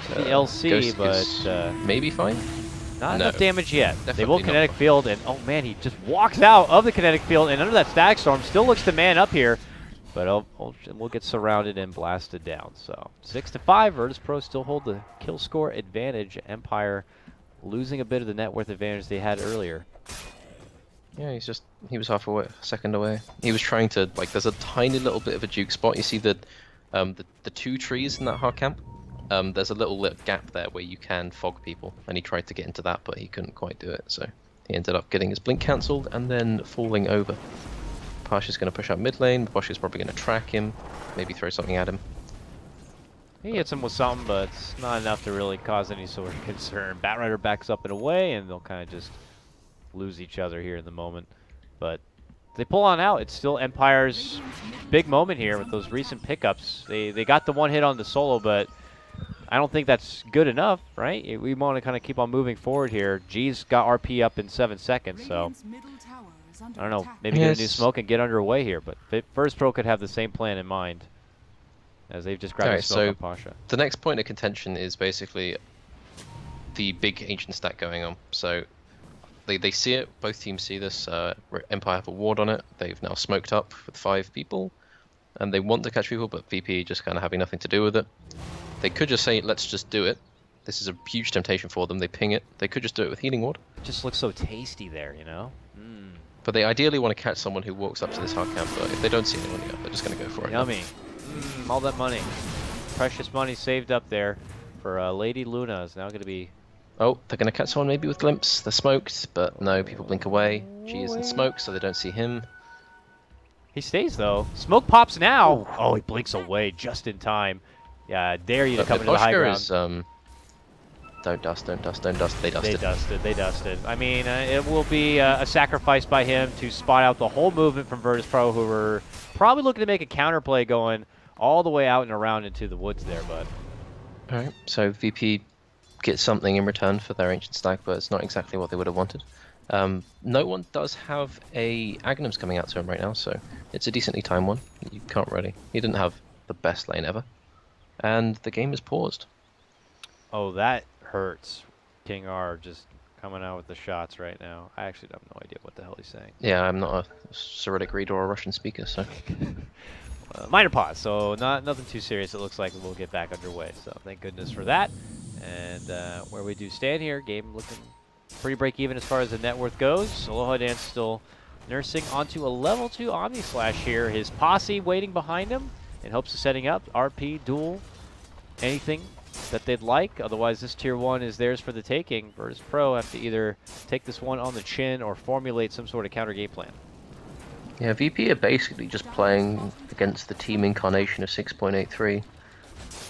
S1: The LC,
S2: Ghost
S1: but
S2: is maybe fine.
S1: not
S2: No.
S1: enough damage yet. They
S2: Definitely
S1: will
S2: not.
S1: kinetic field, and oh man, he just walks out of the kinetic field and under that static storm. Still looks to man up here, but we'll get surrounded and blasted down. So 6-5, Virtus Pro still hold the kill score advantage. Empire losing a bit of the net worth advantage they had earlier.
S2: Yeah, he was half a second away. He was trying to, like, there's a tiny little bit of a juke spot. You see the 2 trees in that hard camp? There's a little gap there where you can fog people, and he tried to get into that, but he couldn't quite do it, so he ended up getting his blink cancelled and then falling over. Pasha's going to push up mid lane. Bosch is probably going to track him, maybe throw something at him.
S1: He hits him with something, but it's not enough to really cause any sort of concern. Batrider backs up and away, and they'll kind of just lose each other here in the moment. But they pull on out. It's still Empire's big moment here with those recent pickups. They got the one hit on the solo, but I don't think that's good enough, right? We want to kind of keep on moving forward here. G's got RP up in 7 seconds, so I don't know. Maybe get a new smoke and get underway here. But First Pro could have the same plan in mind, as they've just grabbed a smoke on Pasha.
S2: The next point of contention is basically the big ancient stack going on. So they see it, both teams see this. Empire have a ward on it. They've now smoked up with 5 people, and they want to catch people, but VP just kind of having nothing to do with it. They could just say, let's just do it. This is a huge temptation for them. They ping it. They could just do it with healing ward.
S1: It just looks so tasty there, you know?
S2: But they ideally want to catch someone who walks up to this hard camp, but if they don't see anyone yet, they're just going to go for it.
S1: Yummy. All that money. Precious money saved up there for Lady Luna is now going to be...
S2: Oh, they're going to catch someone maybe with glimpse. They're smoked, but no, people blink away. G is in smoke, so they don't see him.
S1: He stays, though. Smoke pops now. Ooh. Oh, he blinks away just in time. Yeah, dare you to come into the high ground.
S2: Is, don't dust, don't dust, don't dust. They dusted.
S1: They dusted. I mean, it will be a sacrifice by him to spot out the whole movement from Virtus Pro, who were probably looking to make a counterplay going all the way out and around into the woods there, but...
S2: Alright, so VP gets something in return for their ancient stack, but it's not exactly what they would have wanted. No one does have a Aghanims coming out to him right now, so it's a decently timed one. You can't really... He didn't have the best lane ever. And the game is paused.
S1: Oh, that hurts. King R just coming out with the shots right now. I actually have no idea what the hell he's saying.
S2: Yeah, I'm not a Cyrillic reader or a Russian speaker, so...
S1: Minor pause, so nothing too serious. It looks like we'll get back underway, so thank goodness for that. And where we do stand here, game looking pretty break-even as far as the net worth goes. Aloha Dance still nursing onto a level 2 Omni Slash here. His posse waiting behind him in hopes of setting up RP, duel, anything that they'd like. Otherwise, this tier 1 is theirs for the taking. Virtus Pro have to either take this one on the chin or formulate some sort of counter game plan.
S2: Yeah, VP are basically just playing against the team incarnation of 6.83.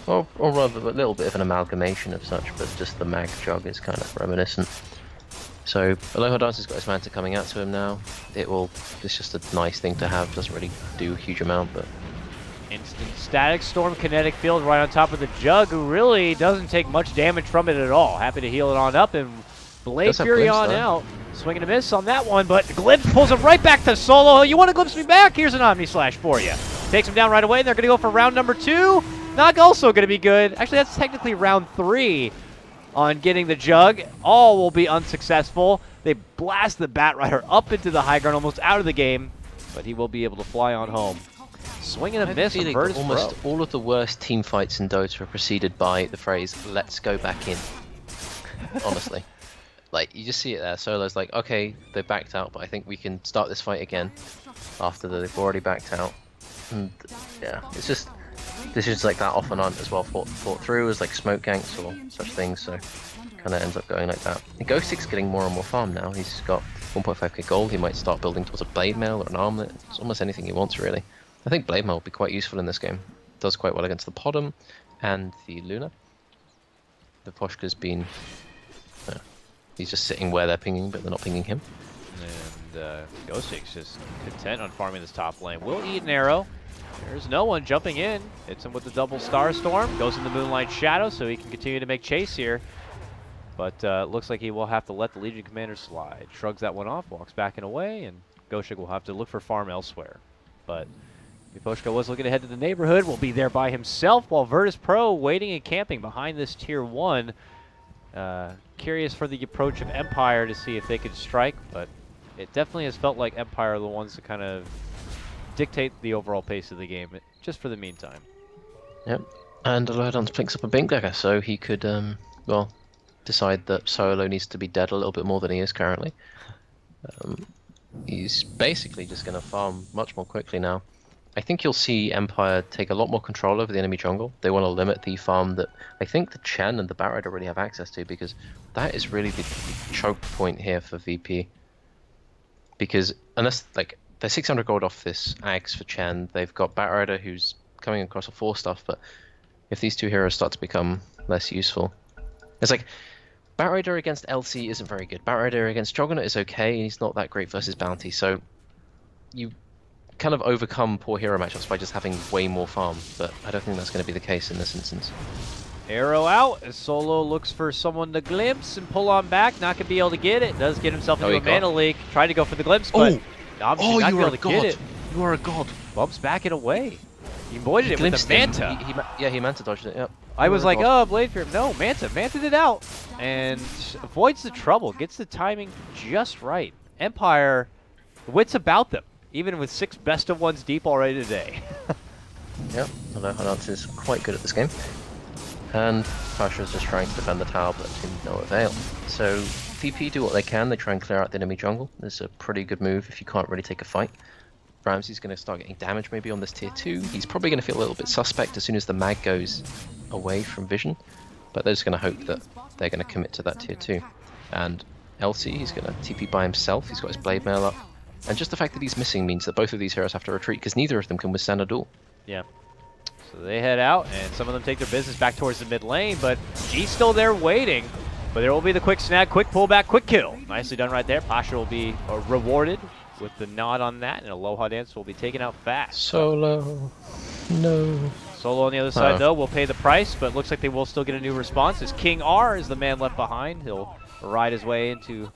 S2: Or rather, a little bit of an amalgamation of such, but just the mag jog is kind of reminiscent. So, Aloha Dance has got his Manta coming out to him now. It's just a nice thing to have, doesn't really do a huge amount, but...
S1: Instant Static Storm Kinetic Field right on top of the Jug, who really doesn't take much damage from it at all. Happy to heal it on up, and Blade Fury on out. Swing and a miss on that one, but Glimpse pulls him right back to solo. You want to glimpse me back? Here's an Omni Slash for you. Takes him down right away, and they're going to go for round number 2. Not also going to be good. Actually, that's technically round 3 on getting the Jug. All will be unsuccessful. They blast the Batrider up into the high ground, almost out of the game, but he will be able to fly on home. Swing and a miss from Virtus Pro.
S2: Almost all of the worst team fights in Dota are preceded by the phrase, let's go back in. Honestly. Like, you just see it there. Solo's like, okay, they backed out, but I think we can start this fight again after they've already backed out. And yeah, it's just decisions like that often aren't as well thought through as like smoke ganks or such things, so kind of ends up going like that. And Ghostic's getting more and more farm now. He's got 1.5k gold. He might start building towards a blade mail or an armlet. It's almost anything he wants, really. I think blade mail will be quite useful in this game. Does quite well against the Podum and the Luna. The Poshka's been... he's just sitting where they're pinging, but they're not pinging him.
S1: And Ghostic's just content on farming this top lane. Will eat an arrow. There's no one jumping in. Hits him with the double Star Storm. Goes in the Moonlight Shadow so he can continue to make chase here. But looks like he will have to let the Legion Commander slide. Shrugs that one off, walks back and away, and Ghostic will have to look for farm elsewhere. But Miposhka was looking ahead to the neighborhood, will be there by himself, while Virtus Pro waiting and camping behind this tier 1. Curious for the approach of Empire to see if they could strike, but it definitely has felt like Empire are the ones to kind of dictate the overall pace of the game, just for the meantime.
S2: Yep, and Alodon's picks up a Blink Dagger, so he could, well, decide that Solo needs to be dead a little bit more than he is currently. He's basically just going to farm much more quickly now. I think you'll see Empire take a lot more control over the enemy jungle. They want to limit the farm that I think the Chen and the Batrider already have access to, because that is really the choke point here for VP. Because unless, like, they're 600 gold off this Ags for Chen, they've got Batrider who's coming across a 4 stuff, but if these two heroes start to become less useful. It's like, Batrider against LC isn't very good. Batrider against Juggernaut is okay, he's not that great versus Bounty, so you kind of overcome poor hero matchups by just having way more farm, but I don't think that's going to be the case in this instance.
S1: Arrow out as Solo looks for someone to glimpse and pull on back. Not going to be able to get it. Does get himself into a mana leak. Trying to go for the glimpse, but obviously not able to get it.
S2: You are a god.
S1: Bumps back it away. He avoided it with the Manta.
S2: Yeah, he Manta dodged it, yep.
S1: I was like, oh, Blade Fear. No, Manta. Manted it out. And avoids the trouble. Gets the timing just right. Empire, the wits about them. Even with 6 best of ones deep already today.
S2: Yep, although Hanance is quite good at this game. And Pasha's just trying to defend the tower, but to no avail. So VP do what they can. They try and clear out the enemy jungle. It's a pretty good move if you can't really take a fight. Ramsey's going to start getting damage maybe on this tier 2. He's probably going to feel a little bit suspect as soon as the mag goes away from vision. But they're just going to hope that they're going to commit to that tier 2. And LC, he's going to TP by himself. He's got his blade mail up. And just the fact that he's missing means that both of these heroes have to retreat because neither of them can withstand a duel.
S1: Yeah. So they head out, and some of them take their business back towards the mid lane, but G's still there waiting. But there will be the quick snag, quick pullback, quick kill. Nicely done right there. Pasha will be rewarded with the nod on that, and Aloha Dance will be taken out fast.
S2: Solo. No.
S1: Solo on the other side, though, will pay the price, but looks like they will still get a new response as King R is the man left behind. He'll ride his way into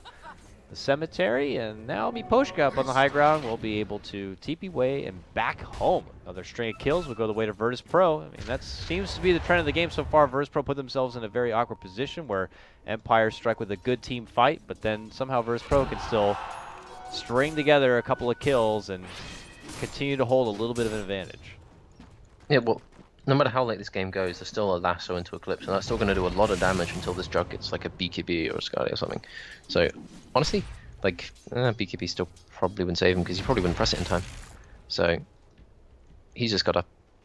S1: the cemetery, and now Miposhka up on the high ground will be able to TP way and back home. Another string of kills will go the way to Virtus Pro. I mean, that seems to be the trend of the game so far. Virtus Pro put themselves in a very awkward position where Empire struck with a good team fight, but then somehow Virtus Pro can still string together a couple of kills and continue to hold a little bit of an advantage.
S2: Yeah, well, no matter how late this game goes, there's still a lasso into Eclipse, and that's still going to do a lot of damage until this Jug gets like a BKB or a Skadi or something. So, honestly, like, BKB still probably wouldn't save him because he probably wouldn't press it in time. So, he's just got to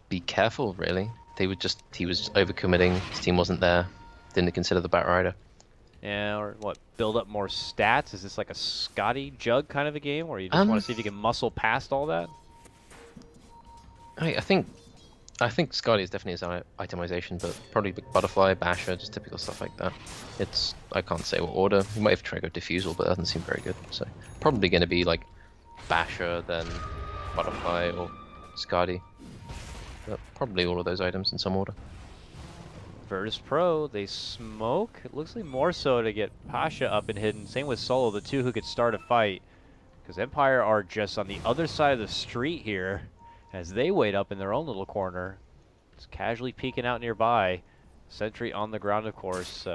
S2: be careful, really. He was overcommitting, his team wasn't there, didn't consider the Batrider.
S1: Yeah, or what, build up more stats? Is this like a Skadi Jug kind of a game where you just want to see if you can muscle past all that?
S2: I think Skadi is definitely his itemization, but probably Big Butterfly, Basher, just typical stuff like that. I can't say what order. He might have tried to go Diffusal, but that doesn't seem very good. So probably going to be like Basher, then Butterfly or Skadi. But probably all of those items in some order.
S1: Virtus Pro, they smoke. It looks like more so to get Pasha up and hidden. Same with Solo, the two who could start a fight. Because Empire are just on the other side of the street here as they wait up in their own little corner. Just casually peeking out nearby. Sentry on the ground, of course,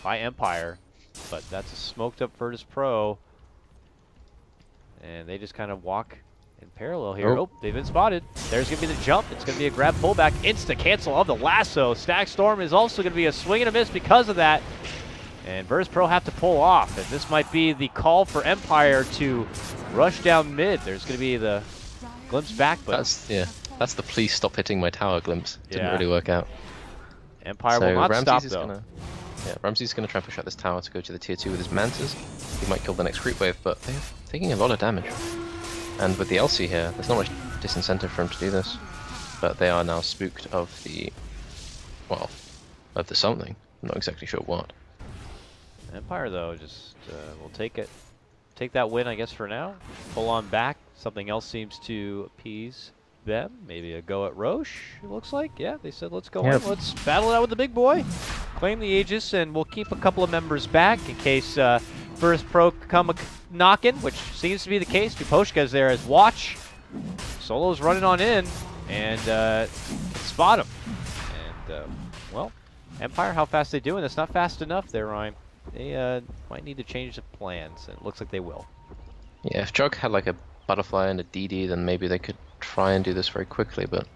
S1: by Empire. But that's a smoked up Virtus Pro. And they just kind of walk in parallel here. Oh, they've been spotted. There's going to be the jump. It's going to be a grab pullback. Insta cancel of the lasso. Stack Storm is also going to be a swing and a miss because of that. And Virtus Pro have to pull off. And this might be the call for Empire to rush down mid. There's going to be the glimpse back. But
S2: that's the please stop hitting my tower glimpse. Didn't really work out.
S1: Empire will not stop though.
S2: Ramsey's going to try and push out this tower to go to the tier 2 with his Mantas. He might kill the next creep wave, but they're taking a lot of damage. And with the LC here, there's not much disincentive for him to do this. But they are now spooked of the, well, of the something. I'm not exactly sure what.
S1: Empire though just will take that win, I guess, for now. Pull on back. Something else seems to appease them. Maybe a go at Roche, it looks like. Yeah, they said let's go in. Let's battle it out with the big boy. Claim the Aegis, and we'll keep a couple of members back in case Virtus Pro come knocking, which seems to be the case. Miposhka's there as watch. Solo's running on in, and spot him. And, well, Empire, how fast they doing? That's not fast enough there, Ryan. They might need to change the plans, and it looks like they will.
S2: Yeah, if Jug had like a Butterfly and a DD, then maybe they could try and do this very quickly, but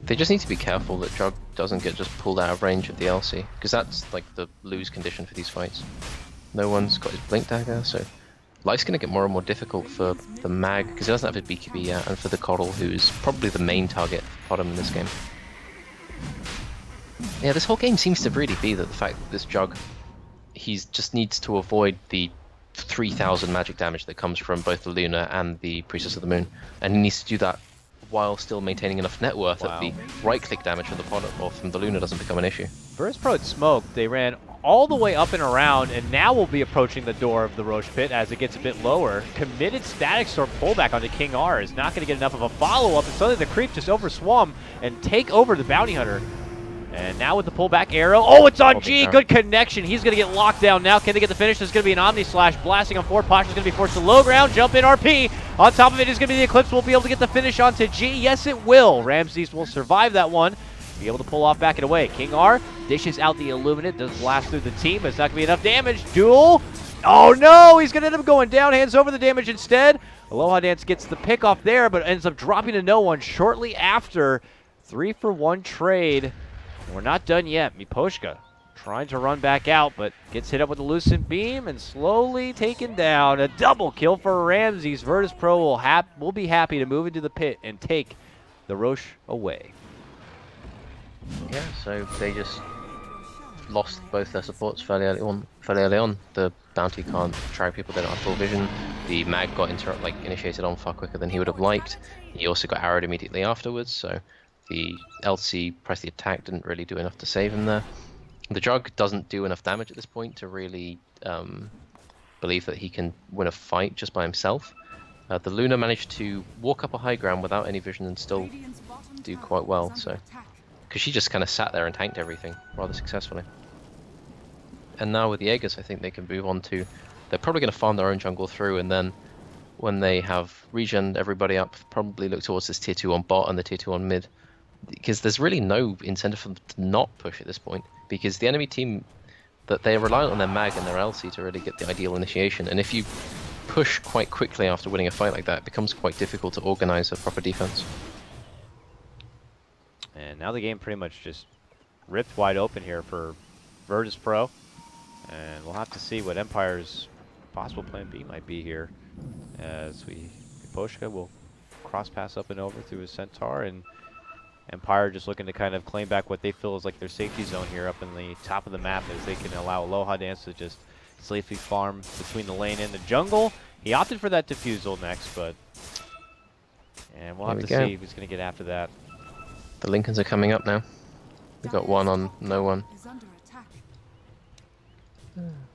S2: they just need to be careful that Jug doesn't get just pulled out of range of the LC, because that's like the lose condition for these fights. No one's got his Blink Dagger, so life's going to get more and more difficult for the Mag, because he doesn't have his BKB yet, and for the Coddle, who's probably the main target bottom in this game. Yeah, this whole game seems to really be that the fact that this Jug, he just needs to avoid the 3,000 magic damage that comes from both the Luna and the Priestess of the Moon, and he needs to do that while still maintaining enough net worth that the right-click damage from the pod or from the Luna doesn't become an issue.
S1: Virtus Pro had smoked. They ran all the way up and around, and now we'll be approaching the door of the Roche pit as it gets a bit lower. Committed Static Storm pullback onto King R is not going to get enough of a follow-up, and suddenly the creep just overswum and take over the Bounty Hunter. And now with the pullback arrow, oh, it's on G, good connection. He's going to get locked down now. Can they get the finish? There's going to be an Omni Slash blasting on forward. Pasha's going to be forced to low ground, jump in RP. On top of it is going to be the Eclipse. We'll be able to get the finish onto G. Yes, it will. Ramses will survive that one. Be able to pull off back and away. King R dishes out the Illuminate, does blast through the team, but it's not going to be enough damage. Duel. Oh no, he's going to end up going down, hands over the damage instead. Aloha Dance gets the pick off there, but ends up dropping to no one shortly after. 3-for-1 trade. We're not done yet. Miposhka trying to run back out, but gets hit up with a Lucent Beam and slowly taken down. A double kill for Ramses. Virtus Pro will be happy to move into the pit and take the Roche away.
S2: Yeah, so they just lost both their supports fairly early on. The Bounty can't track people, they don't have full vision. The Mag got initiated on far quicker than he would have liked. He also got arrowed immediately afterwards, so the LC press the attack didn't really do enough to save him there. The Jug doesn't do enough damage at this point to really believe that he can win a fight just by himself. The Luna managed to walk up a high ground without any vision and still do quite well, so because she just kind of sat there and tanked everything rather successfully. And now with the Aegis, I think they can move on to, they're probably going to farm their own jungle through, and then when they have regen everybody up, probably look towards this tier 2 on bot and the tier 2 on mid, because there's really no incentive for them to not push at this point, because the enemy team, that they are reliant on their Mag and their LC to really get the ideal initiation, and if you push quite quickly after winning a fight like that, it becomes quite difficult to organize a proper defense.
S1: And now the game pretty much just ripped wide open here for Virtus Pro. And we'll have to see what Empire's possible plan B might be here. As Miposhka will cross pass up and over through his Centaur, and Empire just looking to kind of claim back what they feel is like their safety zone here up in the top of the map, as they can allow Aloha Dance to just safely farm between the lane and the jungle. He opted for that Diffusal next, but... And we'll have to see who's going to get after that.
S2: The Lincolns are coming up now. We've got one on no one.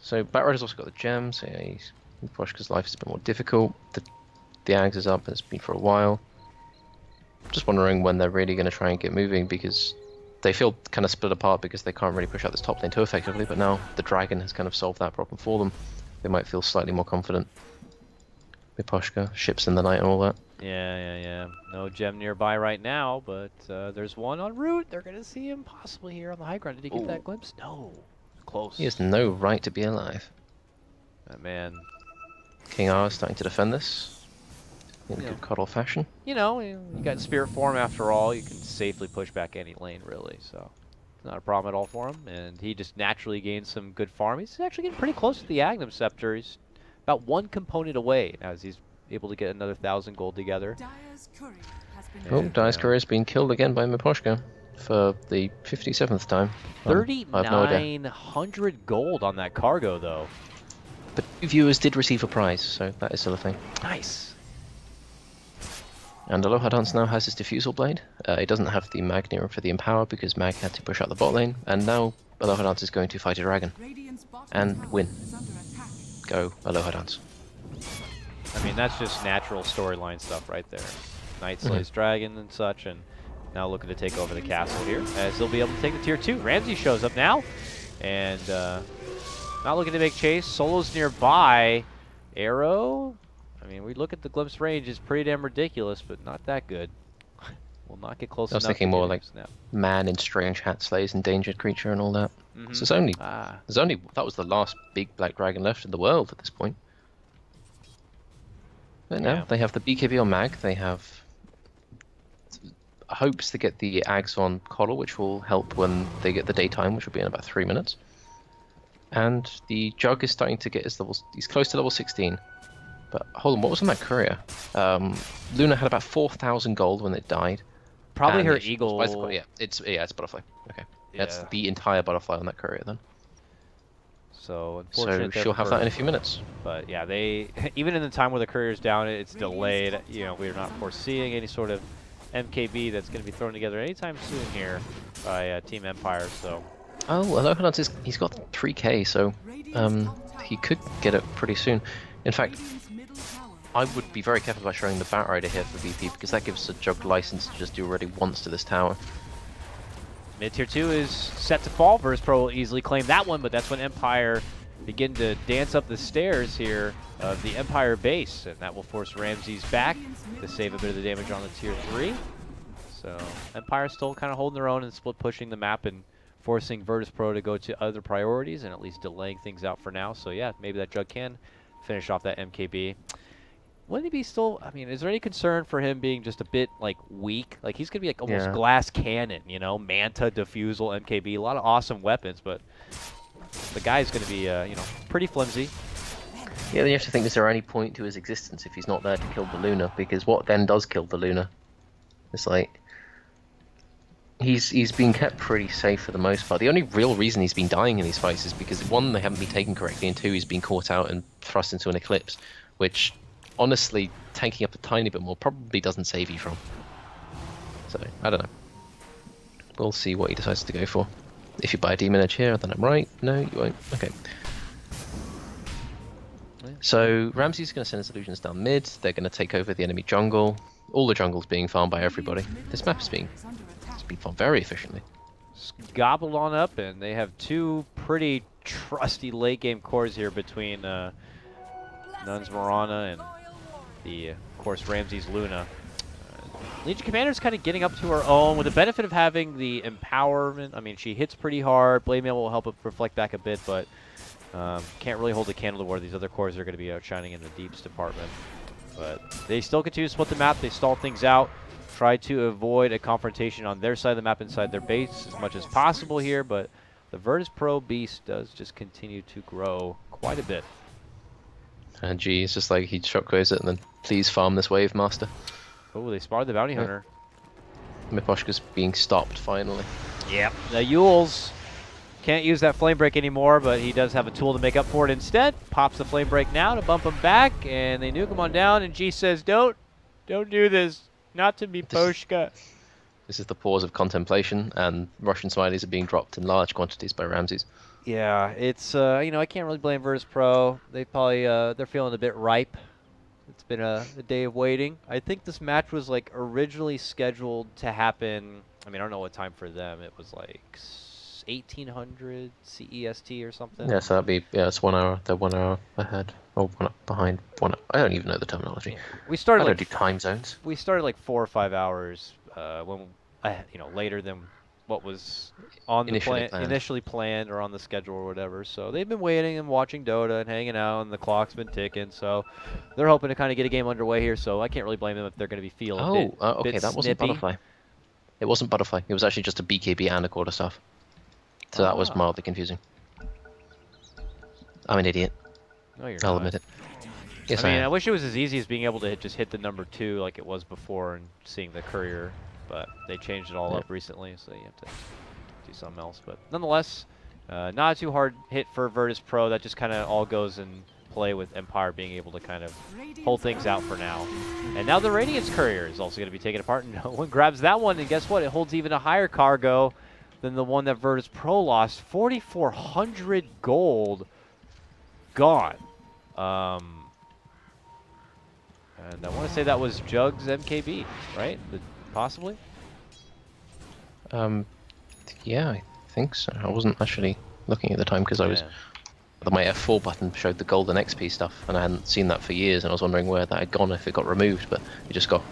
S2: So Batrider's also got the gems, so yeah, Miposhka's life is a bit more difficult. The Ags is up, and it's been for a while. Just wondering when they're really going to try and get moving, because they feel kind of split apart because they can't really push out this top lane too effectively, but now the Dragon has kind of solved that problem for them. They might feel slightly more confident. Miposhka, ships in the night and all that.
S1: Yeah. No gem nearby right now, but there's one en route. They're going to see him possibly here on the high ground. Did he get that glimpse? No. Close.
S2: He has no right to be alive.
S1: Man.
S2: King R is starting to defend this in good cuddle fashion.
S1: You know, you got Spirit Form after all. You can safely push back any lane, really. So it's not a problem at all for him. And he just naturally gains some good farm. He's actually getting pretty close to the Agnum Scepter. He's about one component away now as he's able to get another 1,000 gold together.
S2: Dire's Courier has been killed again by Miposhka for the 57th time.
S1: 3,900 gold on that cargo, though.
S2: But 2 viewers did receive a prize, so that is still a thing.
S1: Nice.
S2: And Aloha Dance now has his Diffusal Blade. He doesn't have the Mag near him for the Empower because Mag had to push out the bot lane. And now Aloha Dance is going to fight a dragon. And win. Go, Aloha Dance.
S1: I mean, that's just natural storyline stuff right there. Knight slays dragon and such, and now looking to take over the castle here, as they'll be able to take the tier 2. Ramsey shows up now, and not looking to make chase. Solo's nearby. Arrow, I mean, we look at the glimpse range, it's pretty damn ridiculous, but not that good. Will not get close enough.
S2: I was thinking more like man in strange hat slays endangered creature and all that. So it's only, that was the last big black dragon left in the world at this point. But now they have the BKB on Mag, they have hopes to get the Ags on Coddle, which will help when they get the daytime, which will be in about 3 minutes. And the Jug is starting to get his levels, he's close to level 16. But hold on, what was on that courier? Luna had about 4,000 gold when it died.
S1: Probably her eagle.
S2: Yeah, it's butterfly. Okay, that's the entire butterfly on that courier then.
S1: So unfortunately,
S2: she'll have that in a few minutes.
S1: But yeah, they even in the time where the courier's down, it's delayed. You know, we're not foreseeing any sort of MKB that's going to be thrown together anytime soon here by Team Empire. So.
S2: Oh, well, he's got 3k, so he could get it pretty soon. In fact, I would be very careful about showing the Batrider here for VP because that gives a Jug license to just do what he wants to this tower.
S1: Mid tier 2 is set to fall. Virtus Pro will easily claim that one, but that's when Empire begin to dance up the stairs here of the Empire base, and that will force Ramses back to save a bit of the damage on the tier 3. So Empire still kind of holding their own and split pushing the map and forcing Virtus Pro to go to other priorities and at least delaying things out for now. So yeah, maybe that Jug can finish off that MKB. Wouldn't he be still, I mean, is there any concern for him being just a bit, like, weak? Like, he's going to be, like, almost glass cannon, you know? Manta, Diffusal, MKB, a lot of awesome weapons, but the guy's going to be, you know, pretty flimsy.
S2: Yeah, then you have to think, is there any point to his existence if he's not there to kill the Luna? Because what then does kill the Luna? It's like, he's been kept pretty safe for the most part. The only real reason he's been dying in these fights is because, one, they haven't been taken correctly, and two, he's been caught out and thrust into an Eclipse, which... honestly, tanking up a tiny bit more probably doesn't save you from. So, I don't know. We'll see what he decides to go for. If you buy a Demon Edge here, then I'm right. No, you won't. Okay. So, Ramses is going to send his illusions down mid. They're going to take over the enemy jungle. All the jungle's being farmed by everybody. This map is being farmed very efficiently.
S1: Gobbled on up, and they have two pretty trusty late game cores here between Nuns Morana and the, of course, Ramses Luna. Legion Commander's kind of getting up to her own with the benefit of having the empowerment. I mean, she hits pretty hard. Blade Mail will help it reflect back a bit, but can't really hold a candle to where these other cores are going to be outshining in the deeps department. But they still continue to split the map. They stall things out, try to avoid a confrontation on their side of the map inside their base as much as possible here, but the Virtus Pro beast does just continue to grow quite a bit.
S2: And gee, it's just like he shockwaves it and then please farm this wave, master.
S1: Oh, they spotted the bounty hunter.
S2: Miposhka's being stopped finally.
S1: Yep. The Yules can't use that flame break anymore, but he does have a tool to make up for it instead. Pops the flame break now to bump him back, and they nuke him on down, and G says, don't do this. Not to Miposhka.
S2: This is the pause of contemplation, and Russian smileys are being dropped in large quantities by Ramses.
S1: Yeah, it's, you know, I can't really blame Virtus Pro. They probably, they're feeling a bit ripe. It's been a day of waiting. I think this match was, like, originally scheduled to happen, I mean, I don't know what time for them. It was, like, 1800 CEST or something.
S2: Yeah, so that'd be, yeah, it's 1 hour. They're 1 hour ahead. Or 1 hour behind. 1 hour. I don't even know the terminology.
S1: We started,
S2: I don't
S1: like,
S2: do time zones.
S1: We started, like, 4 or 5 hours, when, you know, later than what was on the initially planned or on the schedule or whatever. So they've been waiting and watching Dota and hanging out, and the clock's been ticking. So they're hoping to kind of get a game underway here. So I can't really blame them if they're going to be feeling a bit,
S2: okay, that wasn't
S1: snippy.
S2: Butterfly. It wasn't Butterfly. It was actually just a BKB and a quarterstaff. So that was mildly confusing. I'm an idiot.
S1: No, you're
S2: I'll
S1: not.
S2: admit it. Yes,
S1: I mean, I wish it was as easy as being able to just hit the number 2 like it was before and seeing the courier. But they changed it all up recently, so you have to do something else. But nonetheless, not a too hard hit for Virtus Pro. That just kind of all goes in play with Empire being able to kind of hold things out for now. And now the Radiance Courier is also going to be taken apart. And no one grabs that one, and guess what? It holds even a higher cargo than the one that Virtus Pro lost. 4,400 gold gone. And I want to say that was Jug's MKB, right? Possibly?
S2: Yeah, I think so. I wasn't actually looking at the time because I was... My F4 button showed the golden XP stuff, and I hadn't seen that for years, and I was wondering where that had gone if it got removed, but it just got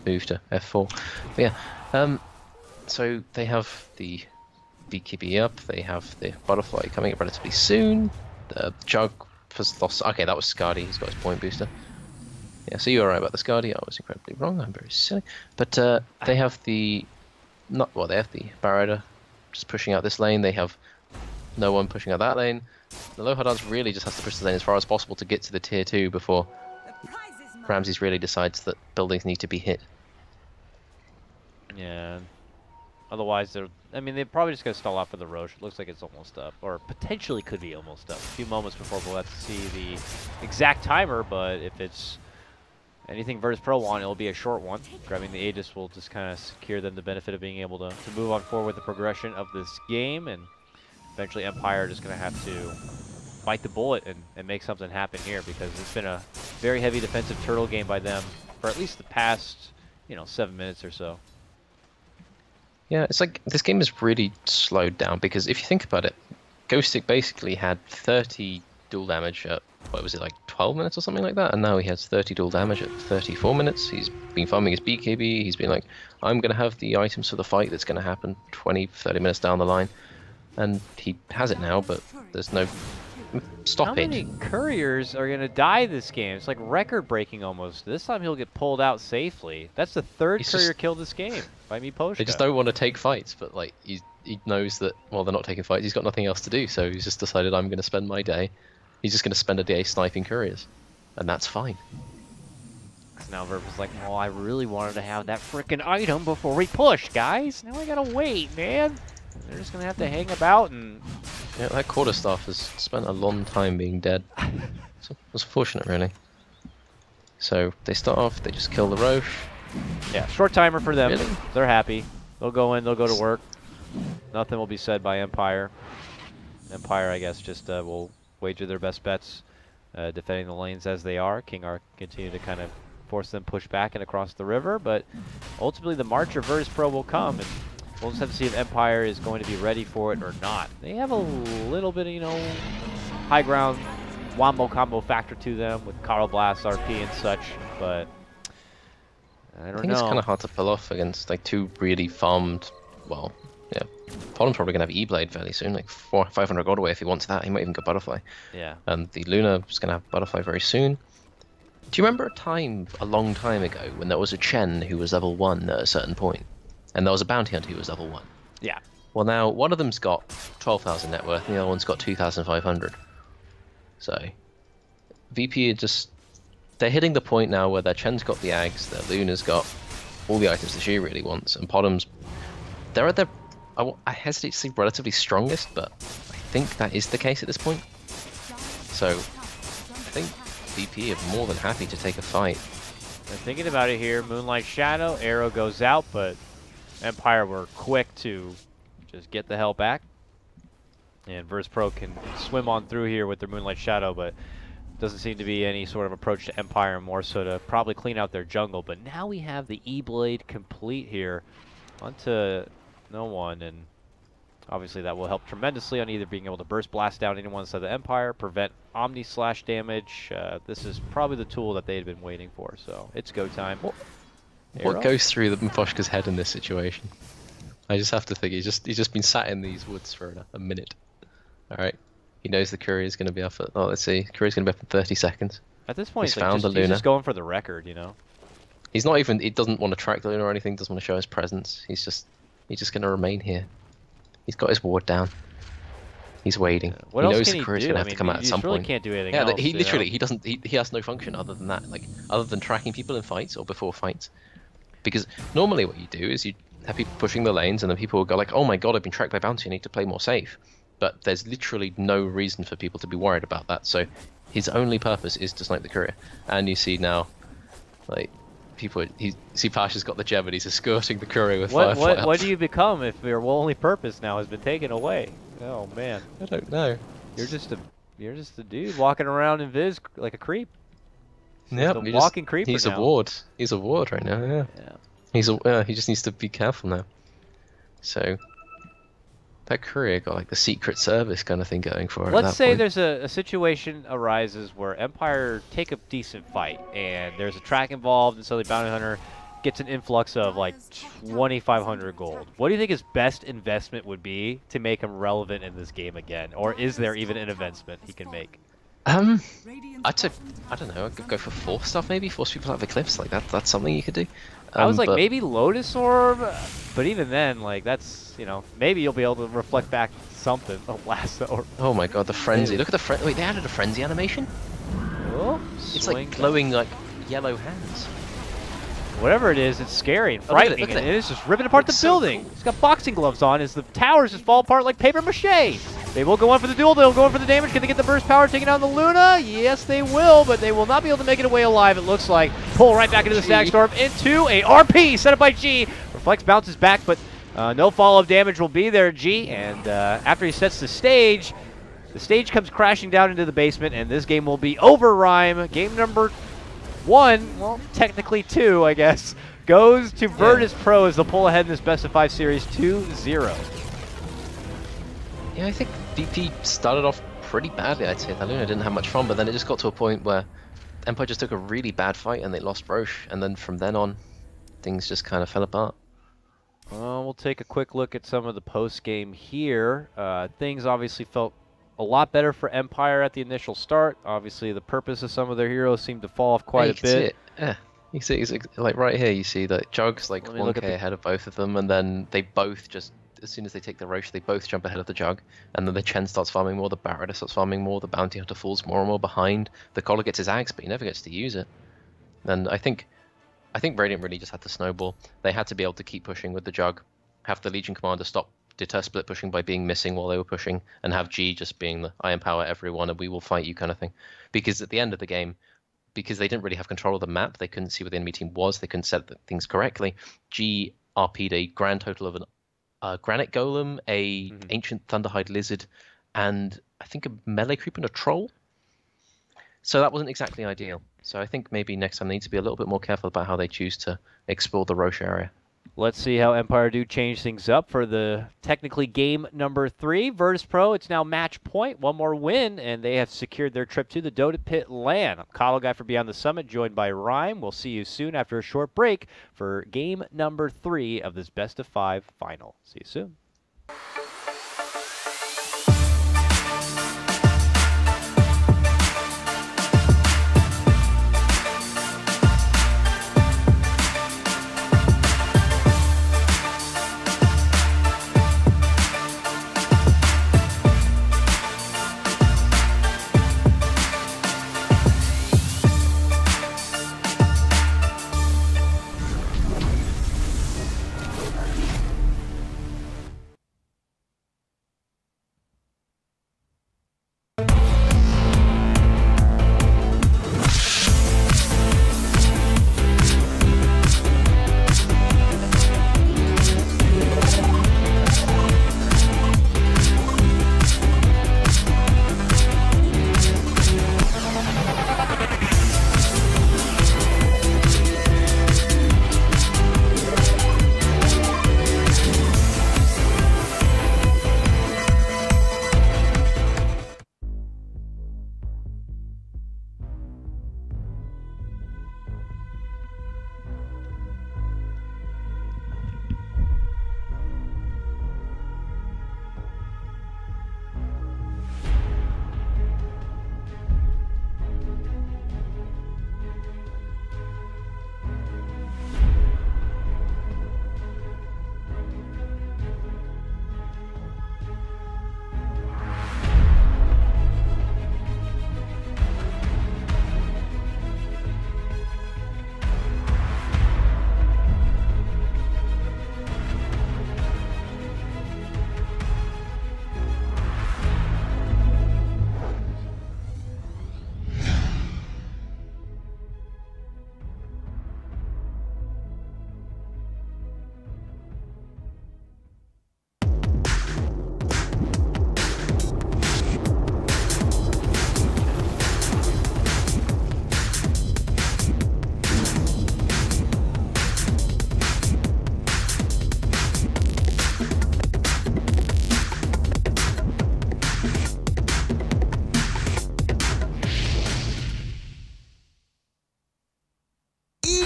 S2: moved to F4. But yeah, so they have the BKB up, they have the Butterfly coming up relatively soon, the Jug has lost... Okay, that was Skadi, he's got his point booster. Yeah, so you're right about the Skadi. I was incredibly wrong. I'm very silly. But they have the... they have the Batrider just pushing out this lane. They have no one pushing out that lane. The Lohadans really just has to push the lane as far as possible to get to the tier 2 before Ramses really decides that buildings need to be hit.
S1: Yeah. Otherwise, they're probably just going to stall out for the Roche. It looks like it's almost up, or potentially could be almost up. A few moments before we'll have to see the exact timer, but if it's Anything Virtus Pro want, it'll be a short one. Grabbing the Aegis will just kind of secure them the benefit of being able to move on forward with the progression of this game, and eventually Empire just going to have to bite the bullet and make something happen here, because it's been a very heavy defensive turtle game by them for at least the past, 7 minutes or so.
S2: Yeah, it's like this game is really slowed down, because if you think about it, Ghostic basically had 30 dual damage at, what was it, like 12 minutes or something like that, and now he has 30 dual damage at 34 minutes. He's been farming his BKB, he's been like, I'm going to have the items for the fight that's going to happen 20, 30 minutes down the line, and he has it now, but there's no stop
S1: How
S2: it.
S1: many couriers are going to die this game? It's like record-breaking almost. This time he'll get pulled out safely. That's the third courier kill this game by Miposhka.
S2: They just don't want to take fights, but like he knows that, well, they're not taking fights, he's got nothing else to do, so he's just decided, I'm going to spend my day. He's just going to spend a day sniping couriers, and that's fine.
S1: Because now Verb is like, well, I really wanted to have that frickin' item before we push, guys. Now I gotta wait, man. They're just gonna have to hang about and...
S2: Yeah, that quarterstaff has spent a long time being dead. So it's unfortunate, really. So they start off, they just kill the Roche.
S1: Yeah, short timer for them.
S2: Really?
S1: They're happy. They'll go in, they'll go to work. Nothing will be said by Empire. Empire, I guess, just will wager their best bets, defending the lanes as they are. King Arc continue to kind of force them push back and across the river, but ultimately the March of Virtus Pro will come, and we'll just have to see if Empire is going to be ready for it or not. They have a little bit of, high ground wombo combo factor to them with Carl Blast, RP, and such, but I don't know.
S2: It's kind of hard to pull off against like two really farmed, well, yeah. Pollen's probably going to have E-Blade fairly soon, like 500 gold away if he wants that. He might even get Butterfly.
S1: Yeah.
S2: And the Luna is going to have Butterfly very soon. Do you remember a long time ago, when there was a Chen who was level 1 at a certain point? And there was a bounty hunter who was level 1.
S1: Yeah.
S2: Well, now, one of them's got 12,000 net worth, and the other one's got 2,500. So, VP are just... They're hitting the point now where their Chen's got the Ags, their Luna's got all the items that she really wants, and Podum's... They're at their... I hesitate to say relatively strongest, but I think that is the case at this point. So, I think VP are more than happy to take a fight.
S1: And thinking about it here, Moonlight Shadow, arrow goes out, but Empire were quick to just get the hell back. And Virtus Pro can swim on through here with their Moonlight Shadow, but doesn't seem to be any sort of approach to Empire, more so to probably clean out their jungle. But now we have the E-Blade complete here onto no one, and obviously that will help tremendously on either being able to burst blast down anyone inside the Empire, prevent Omni Slash damage. This is probably the tool that they had been waiting for, so it's go time.
S2: What goes through the Miposhka's head in this situation? I just have to think he's just been sat in these woods for a minute. Alright. He knows the courier is going to be up at, let's see, the courier's going to be up in 30 seconds.
S1: At this point,
S2: he's found the Luna.
S1: He's just going for the record,
S2: He's not even, he doesn't want to track the Luna or anything, doesn't want to show his presence. He's just going to remain here. He's got his ward down. He's waiting.
S1: What
S2: he
S1: else
S2: knows
S1: can
S2: the
S1: he
S2: courier's
S1: do?
S2: going to have to come out at some
S1: really
S2: point.
S1: Can't do anything
S2: yeah,
S1: else,
S2: he literally, he has no function other than that, like, other than tracking people in fights or before fights. Because normally what you do is you have people pushing the lanes, and then people will go like, oh my god, I've been tracked by bounty, I need to play more safe. But there's literally no reason for people to be worried about that, so his only purpose is to snipe the courier. And you see now, like, people, Pasha's got the gem and he's escorting the courier with Firefly.
S1: What do you become if your only purpose now has been taken away? Oh man.
S2: I don't know.
S1: You're just a dude walking around in Viz like a creep.
S2: Yeah,
S1: walking creeper
S2: he's
S1: now.
S2: a ward. He's a ward right now, yeah. He just needs to be careful now. So that courier got like the secret service kind of thing going for it.
S1: Let's say there's a situation arises where Empire take a decent fight and there's a track involved, and so the bounty hunter gets an influx of like 2,500 gold. What do you think his best investment would be to make him relevant in this game again? Or is there even an investment he can make?
S2: I don't know, I could go for force stuff maybe, force people out of Eclipse, like that's something you could do.
S1: I was like, maybe Lotus Orb, but even then, like, that's, maybe you'll be able to reflect back something. Oh, Lasso Orb.
S2: Oh my god, the Frenzy. Look at the Frenzy. Wait, they added a Frenzy animation?
S1: Oh,
S2: it's like glowing, like, yellow hands.
S1: Whatever it is, it's scary and frightening,
S2: look at
S1: and it is just ripping apart the building.
S2: Cool.
S1: He's got boxing gloves on as the towers just fall apart like paper mache. They will go on for the duel. They'll go on for the damage. Can they get the burst power taking out the Luna? Yes, they will, but they will not be able to make it away alive, it looks like. Pull right back into the Stag Storm into a RP set up by G. Reflex bounces back, but no follow-up damage will be there, G. And after he sets the stage comes crashing down into the basement, and this game will be over, Rhyme. Game number 1, well, technically 2, I guess, goes to Virtus Pro as they'll pull ahead in this best-of-5 series 2-0.
S2: Yeah, I think VP started off pretty badly, I'd say. The Luna didn't have much fun, but then it just got to a point where Empire just took a really bad fight and they lost Roche, and then from then on, things just kind of fell apart.
S1: We'll take a quick look at some of the post-game here. Things obviously felt a lot better for Empire at the initial start. Obviously, the purpose of some of their heroes seemed to fall off quite a bit.
S2: Yeah, you can see like right here. You see that Jug's like 1K ahead of both of them, and then they both just, as soon as they take the Roche, they both jump ahead of the Jug, and then the Chen starts farming more, the Barada starts farming more, the Bounty Hunter falls more and more behind. The Collar gets his Axe, but he never gets to use it. And I think Radiant really just had to snowball. They had to be able to keep pushing with the Jug, have the Legion Commander deter split pushing by being missing while they were pushing, and have G just being the I empower everyone and we will fight you kind of thing. Because at the end of the game, because they didn't really have control of the map, they couldn't see where the enemy team was, they couldn't set things correctly, G RP'd a grand total of a Granite Golem, a Ancient Thunderhide Lizard, and I think a Melee Creep and a Troll. So that wasn't exactly ideal. So I think maybe next time they need to be a little bit more careful about how they choose to explore the Roche area.
S1: Let's see how Empire do change things up for the technically game number 3. Virtus Pro, it's now match point. One more win, and they have secured their trip to the Dota Pit LAN. I'm Coddle Guy for Beyond the Summit, joined by Rhyme. We'll see you soon after a short break for game number 3 of this best-of-5 final. See you soon.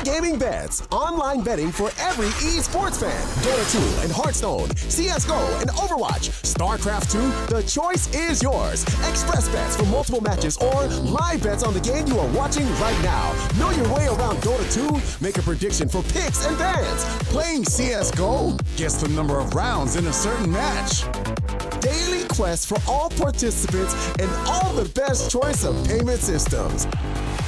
S4: Gaming Bets, online betting for every esports fan. Dota 2 and Hearthstone, CSGO and Overwatch, StarCraft 2, the choice is yours. Express bets for multiple matches or live bets on the game you are watching right now. Know your way around Dota 2, make a prediction for picks and bans. Playing CSGO, guess the number of rounds in a certain match. Daily quests for all participants and all the best choice of payment systems.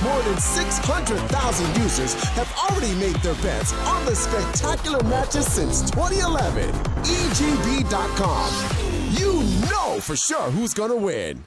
S4: More than 600,000 users have already made their bets on the spectacular matches since 2011. EGB.com. you know for sure who's gonna win.